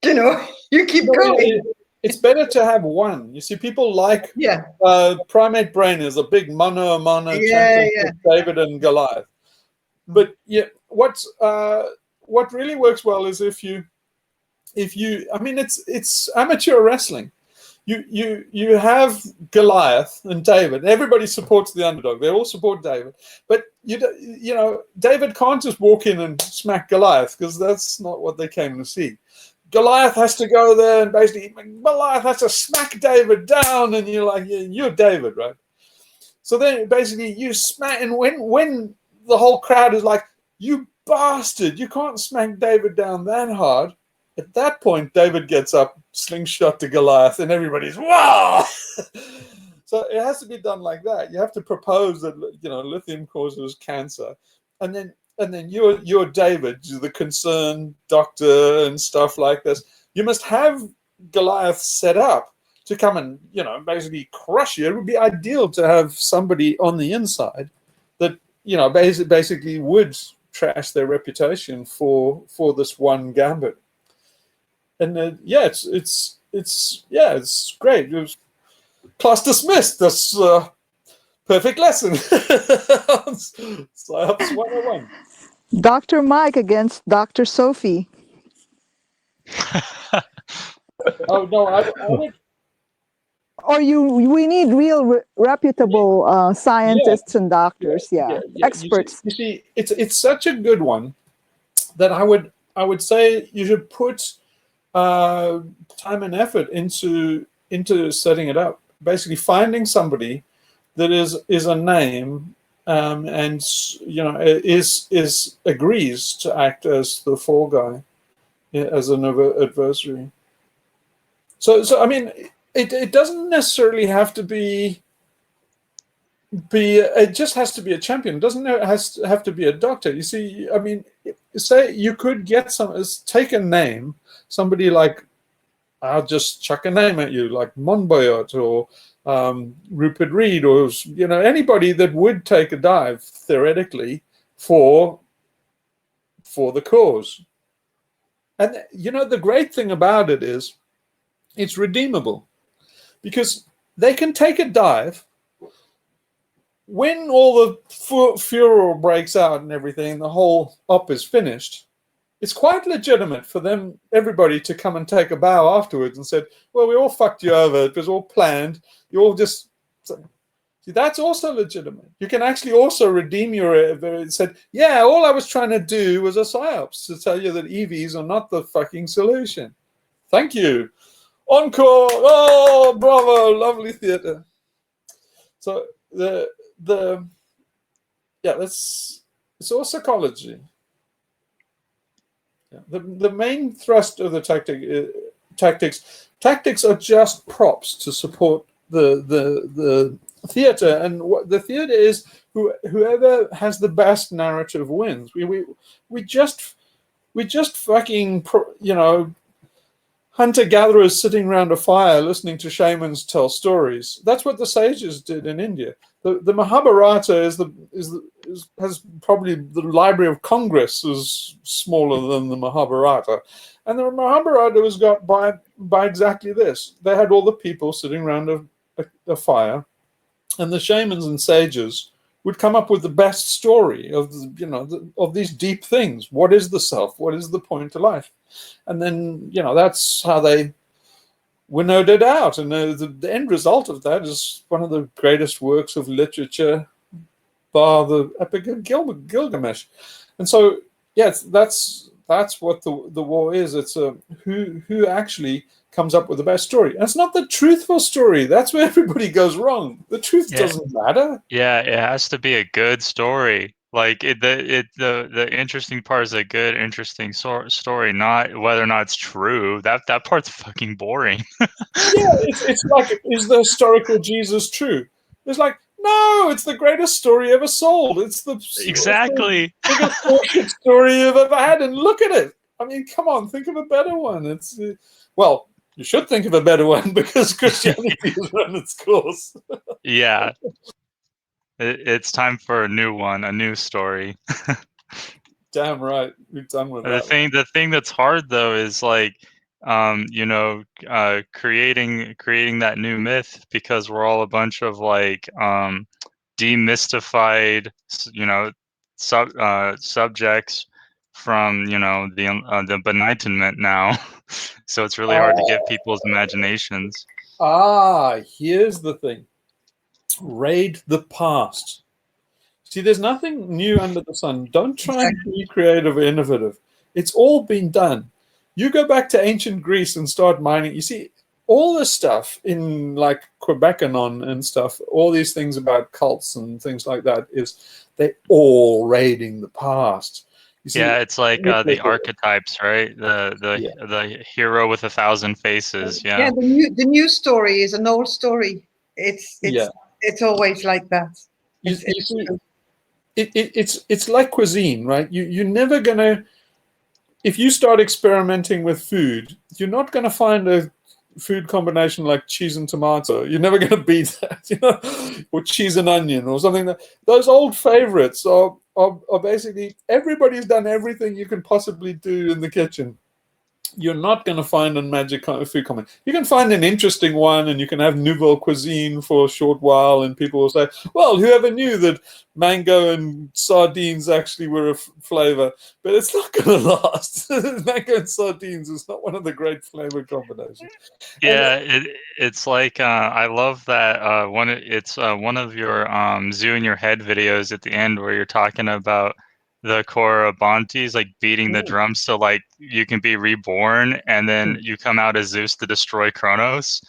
S3: you keep going.
S4: It's better to have one. You see, people like primate brain is a big mono champion with David and Goliath. But yeah, what really works well is if you I mean it's amateur wrestling. You have Goliath and David. Everybody supports the underdog. They all support David. But you know David can't just walk in and smack Goliath, because that's not what they came to see. Goliath has to go there and basically Goliath has to smack David down, and you're like, yeah, you're David, right? So then basically you smack, and when the whole crowd is like, you bastard, you can't smack David down that hard. At that point, David gets up, slingshot to Goliath, and everybody's, wow! So it has to be done like that. You have to propose that, lithium causes cancer. And then you're David, the concerned doctor and stuff like this. You must have Goliath set up to come and, basically crush you. It would be ideal to have somebody on the inside that, basically would trash their reputation for this one gambit. And it's great. It was class dismissed. That's perfect lesson. Psyops 101.
S6: Dr. Mike against Dr. Sophie.
S4: Oh no, I would.
S6: Or we need real reputable scientists and doctors, experts.
S4: You see, it's such a good one that I would say you should put time and effort into setting it up. Basically, finding somebody that is a name and is agrees to act as the fall guy, as an adversary. So I mean, it doesn't necessarily have to be. It just has to be a champion. It doesn't have to be a doctor. You see, I mean, say you could get take a name, somebody like, I'll just chuck a name at you, like Monboyot or Rupert Reed, or anybody that would take a dive theoretically for the cause. And the great thing about it is it's redeemable, because they can take a dive when all the furor breaks out and everything, the whole op is finished. It's quite legitimate for everybody to come and take a bow afterwards and said, well, we all fucked you over. It was all planned. You all just... See, that's also legitimate. You can actually also redeem said, yeah, all I was trying to do was a psyops to tell you that EVs are not the fucking solution. Thank you. Encore. Oh, bravo. Lovely theater. So it's all psychology. Yeah. The main thrust of the tactics are just props to support the theater, and what the theater is, whoever has the best narrative wins. We just fucking hunter-gatherers sitting around a fire listening to shamans tell stories. That's what the sages did in India. The Mahabharata has probably the Library of Congress is smaller than the Mahabharata. And the Mahabharata was got by exactly this. They had all the people sitting around a fire, and the shamans and sages would come up with the best story of of these deep things. What is the self? What is the point to life? And then that's how they winnowed it out. And the end result of that is one of the greatest works of literature, bar the Epic of Gilgamesh. And so that's what the war is. It's who actually comes up with the best story. And it's not the truthful story. That's where everybody goes wrong. The truth doesn't matter.
S1: Yeah, it has to be a good story. Like the interesting part is a good, interesting story, not whether or not it's true. That part's fucking boring.
S4: Yeah, it's like, is the historical Jesus true? It's like, no, it's the greatest story ever sold. It's the
S1: Exactly.
S4: biggest bullshit story you've ever had, and look at it. I mean, come on, think of a better one. It's well, you should think of a better one because Christianity has run its course.
S1: Yeah. It's time for a new one, a new story.
S4: Damn right, we're done with that one.
S1: The thing that's hard though is like, creating that new myth, because we're all a bunch of like demystified, subjects from the Enlightenment now. So it's really hard to get people's imaginations.
S4: Here's the thing. Raid the past. See, there's nothing new under the sun. Don't try and be creative or innovative. It's all been done. You go back to ancient Greece and start mining. You see, all this stuff in like Quebecanon and stuff, all these things about cults and things like that, is they're all raiding the past. You see,
S1: Yeah, it's like the archetypes, right? The hero with 1,000 faces.
S3: Yeah,
S1: Yeah.
S3: the new story is an old story. It's always like that.
S4: You see, it's like cuisine, right? You're never gonna, if you start experimenting with food, you're not gonna find a food combination like cheese and tomato. You're never gonna beat that, or cheese and onion or something. Those old favorites are basically, everybody's done everything you can possibly do in the kitchen. You're not going to find a magic food comment. You can find an interesting one, and you can have nouvelle cuisine for a short while, and people will say, well, whoever knew that mango and sardines actually were a flavor? But it's not going to last. Mango and sardines is not one of the great flavor combinations.
S1: Yeah, it's like I love that it's one of your zoo in your head videos at the end where you're talking about the Corabantes like beating the drums so like you can be reborn and then you come out as Zeus to destroy Kronos.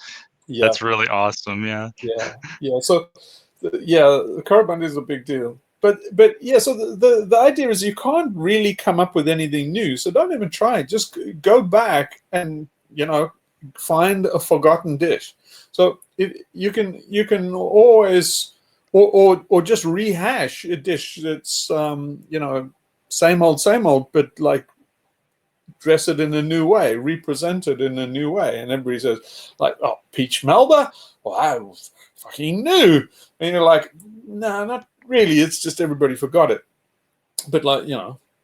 S4: Yeah,
S1: That's really awesome. Yeah.
S4: yeah. So, the Corabantes is a big deal. But yeah, so the idea is you can't really come up with anything new. So don't even try. Just go back and find a forgotten dish. So you can always or just rehash a dish that's same old, but like dress it in a new way, represent it in a new way, and everybody says like, "Oh, peach Melba, well, that was fucking new," and you're like, "No, not really. It's just everybody forgot it." But like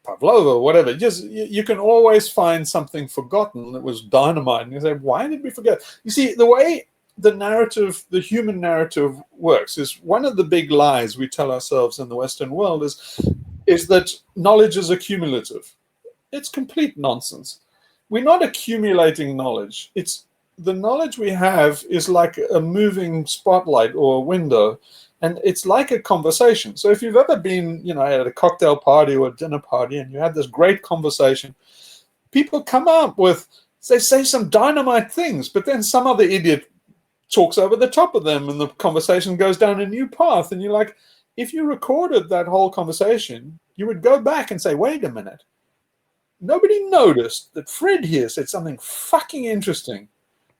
S4: pavlova, whatever. Just you can always find something forgotten that was dynamite, and you say, "Why did we forget?" You see, the way the narrative, the human narrative works, is one of the big lies we tell ourselves in the Western world is that knowledge is accumulative. It's complete nonsense. We're not accumulating knowledge. It's the knowledge we have is like a moving spotlight or a window. And it's like a conversation. So if you've ever been, at a cocktail party or a dinner party and you had this great conversation, people come up with, they say some dynamite things, but then some other idiot talks over the top of them and the conversation goes down a new path. And you're like, if you recorded that whole conversation, you would go back and say, wait a minute. Nobody noticed that Fred here said something fucking interesting,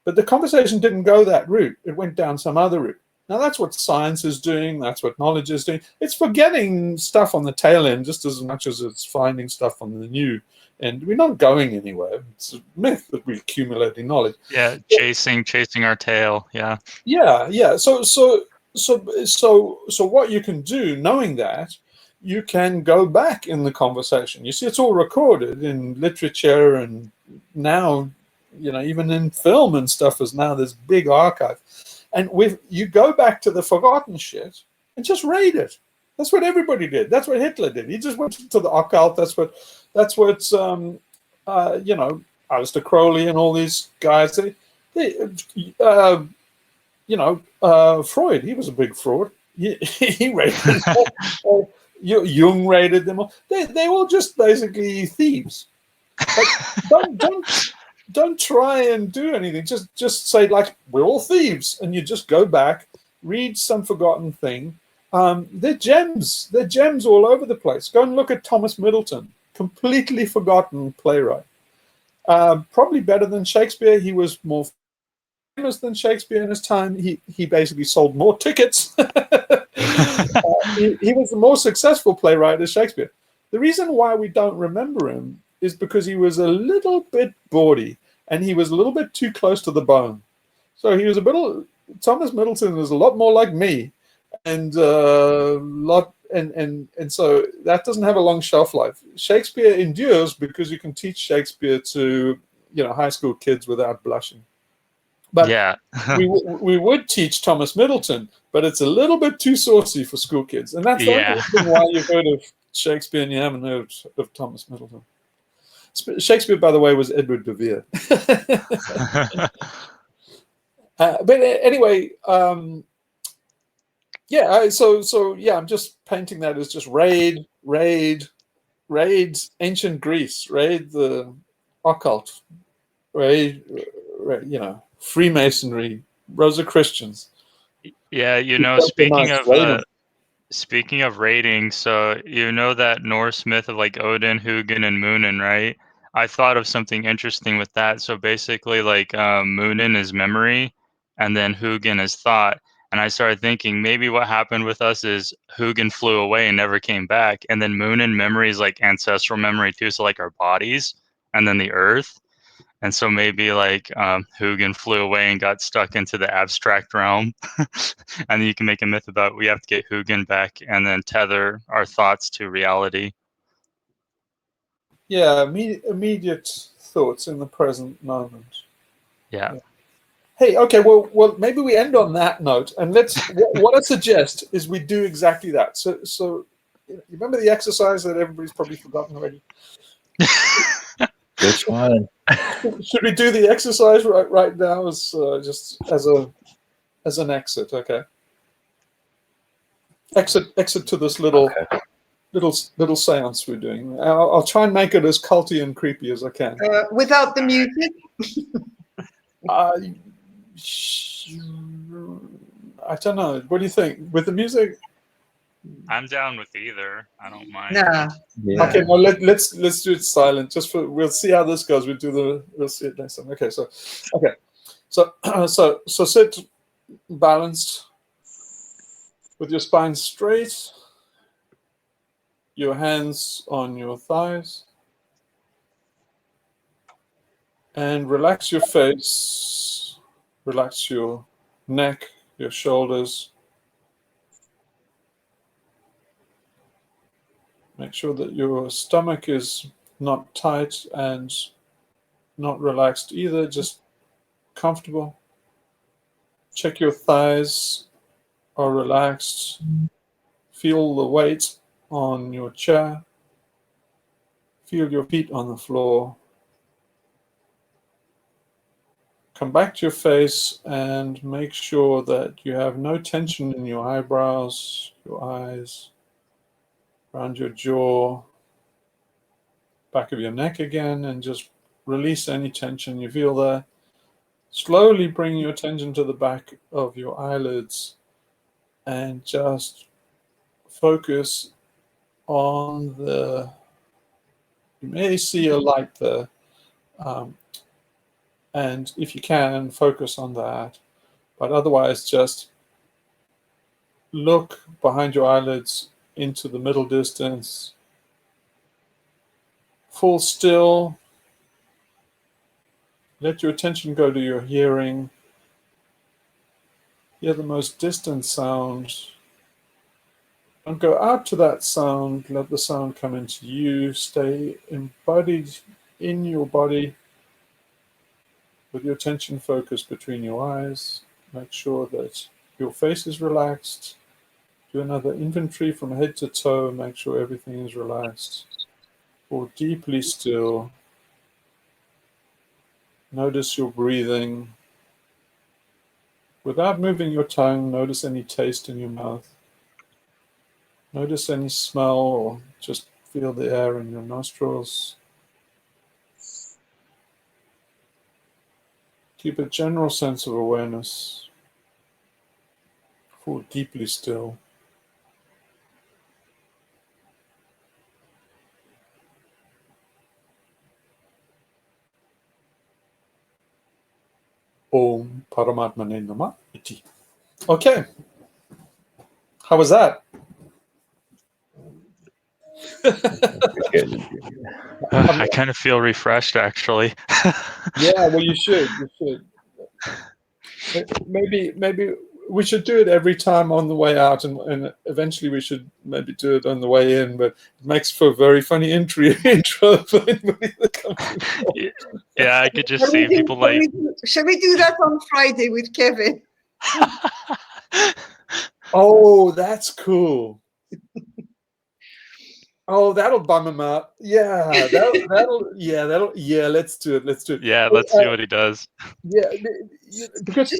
S4: but the conversation didn't go that route. It went down some other route. Now, that's what science is doing. That's what knowledge is doing. It's forgetting stuff on the tail end just as much as it's finding stuff on the new end. We're not going anywhere. It's a myth that we're accumulating knowledge.
S1: Yeah, chasing our tail. Yeah.
S4: Yeah. So what you can do, knowing that, you can go back in the conversation. You see, it's all recorded in literature, and now, even in film and stuff, is now this big archive. And you go back to the forgotten shit and just read it. That's what everybody did. That's what Hitler did. He just went to the occult. That's what Aleister Crowley and all these guys. Freud. He was a big fraud. He raided. Jung raided them all. They all just basically thieves. But don't try and do anything. Just say like, we're all thieves, and you just go back, read some forgotten thing, They're gems. They're gems all over the place. Go and look at Thomas Middleton, completely forgotten playwright. Probably better than Shakespeare. He was more famous than Shakespeare in his time. He basically sold more tickets. He was a more successful playwright as Shakespeare. The reason why we don't remember him is because he was a little bit bawdy and he was a little bit too close to the bone. So he was a bit. Thomas Middleton was a lot more like me, and and so that doesn't have a long shelf life. Shakespeare endures because you can teach Shakespeare to high school kids without blushing. But
S1: Yeah.
S4: we would teach Thomas Middleton, but it's a little bit too saucy for school kids, and that's the only
S1: Yeah.
S4: reason why you've heard of Shakespeare and you haven't heard of Thomas Middleton. Shakespeare, by the way, was Edward de Vere. But anyway, yeah. So yeah, I'm just painting that as just raid ancient Greece, raid the occult, raid Freemasonry, Rosicrucians.
S1: Yeah, speaking of rating, so you know that Norse myth of like Odin, Hugin, and Munin, right? I thought of something interesting with that. So basically, like Munin is memory, and then Hugin is thought. And I started thinking maybe what happened with us is Hugin flew away and never came back, and then Munin memory is like ancestral memory too, so like our bodies, and then the earth. And so maybe like Hugin flew away and got stuck into the abstract realm. And then you can make a myth about we have to get Hugin back and then tether our thoughts to reality.
S4: Yeah, immediate thoughts in the present moment.
S1: Yeah.
S4: Hey, okay, well, maybe we end on that note, and what I suggest is we do exactly that. So you remember the exercise that everybody's probably forgotten already?
S2: Which one?
S4: Should we do the exercise right now as just as an exit? Okay. Exit to this little seance we're doing. I'll try and make it as culty and creepy as I can.
S3: Without the music?
S4: I don't know. What do you think? With the music?
S1: I'm down with either. I don't mind.
S3: Nah.
S2: Yeah.
S4: Okay, well let's do it silent. We'll see how this goes. We'll see it next time. Okay, so sit balanced with your spine straight, your hands on your thighs, and relax your face, relax your neck, your shoulders. Make sure that your stomach is not tight and not relaxed either, just comfortable. Check your thighs are relaxed. Feel the weight on your chair. Feel your feet on the floor. Come back to your face and make sure that you have no tension in your eyebrows, your eyes, around your jaw, back of your neck again, and just release any tension you feel there. Slowly bring your attention to the back of your eyelids and just focus on you may see a light there. And if you can, focus on that. But otherwise, just look behind your eyelids into the middle distance. Fall still. Let your attention go to your hearing. Hear the most distant sound. Don't go out to that sound. Let the sound come into you. Stay embodied in your body with your attention focused between your eyes. Make sure that your face is relaxed. Do another inventory from head to toe. Make sure everything is relaxed. Fall deeply still. Notice your breathing. Without moving your tongue, notice any taste in your mouth. Notice any smell or just feel the air in your nostrils. Keep a general sense of awareness. Fall deeply still. Om Paramatmane Namah Iti. Okay. How was that?
S2: Good.
S1: I kind of feel refreshed, actually.
S4: Yeah, well, you should. You should. Maybe we should do it every time on the way out, and eventually we should maybe do it on the way in. But it makes for a very funny intro for anybody that comes in.
S1: Yeah, I could just see people like.
S3: Shall we do that on Friday with Kevin?
S4: Oh, that's cool. Oh, that'll bum him out. Yeah, yeah. Let's do it. Let's do it.
S1: Yeah, let's see what he does.
S4: Yeah, because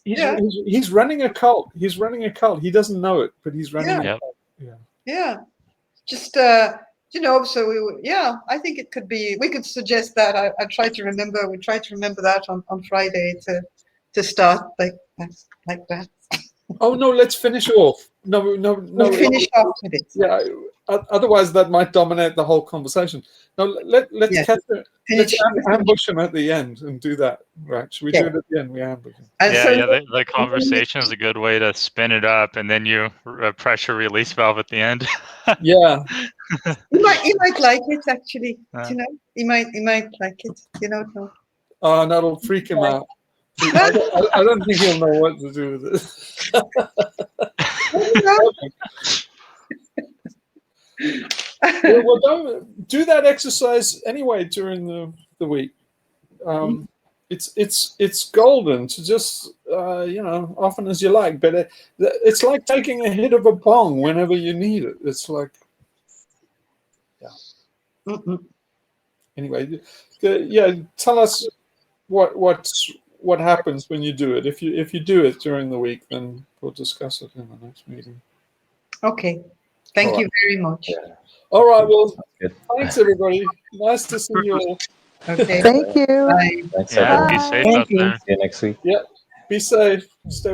S4: he's running a cult. He's running a cult. He doesn't know it, but he's running a cult.
S3: Yeah. Just so I think it could be. We could suggest that. I try to remember. We try to remember that on Friday to start like that.
S4: Oh no, let's finish off. No.
S3: We'll finish off with it.
S4: Yeah, otherwise that might dominate the whole conversation. No, let's catch him. Let's ambush him at the end and do that. Right? Should we do it at the end? We ambush him.
S1: The conversation is a good way to spin it up, and then you pressure release valve at the end.
S4: Yeah.
S3: He might like it actually. You know, he might like it. You know. No.
S4: Oh, that'll freak him out. I don't think he'll know what to do with it. Well, don't do that exercise anyway during the week. It's golden to just often as you like, but it's like taking a hit of a bong whenever you need it. It's like, Anyway, tell us what happens when you do it. If you do it during the week, then we'll discuss it in the next meeting.
S3: Okay. Thank you very much.
S2: Yeah.
S4: All right. Well, thanks everybody. Nice to see you all.
S3: Okay.
S6: Thank you.
S3: Bye.
S2: Thanks,
S1: Yeah,
S2: everyone.
S1: be safe out there.
S2: See you next week.
S4: Yeah. Be safe. Stay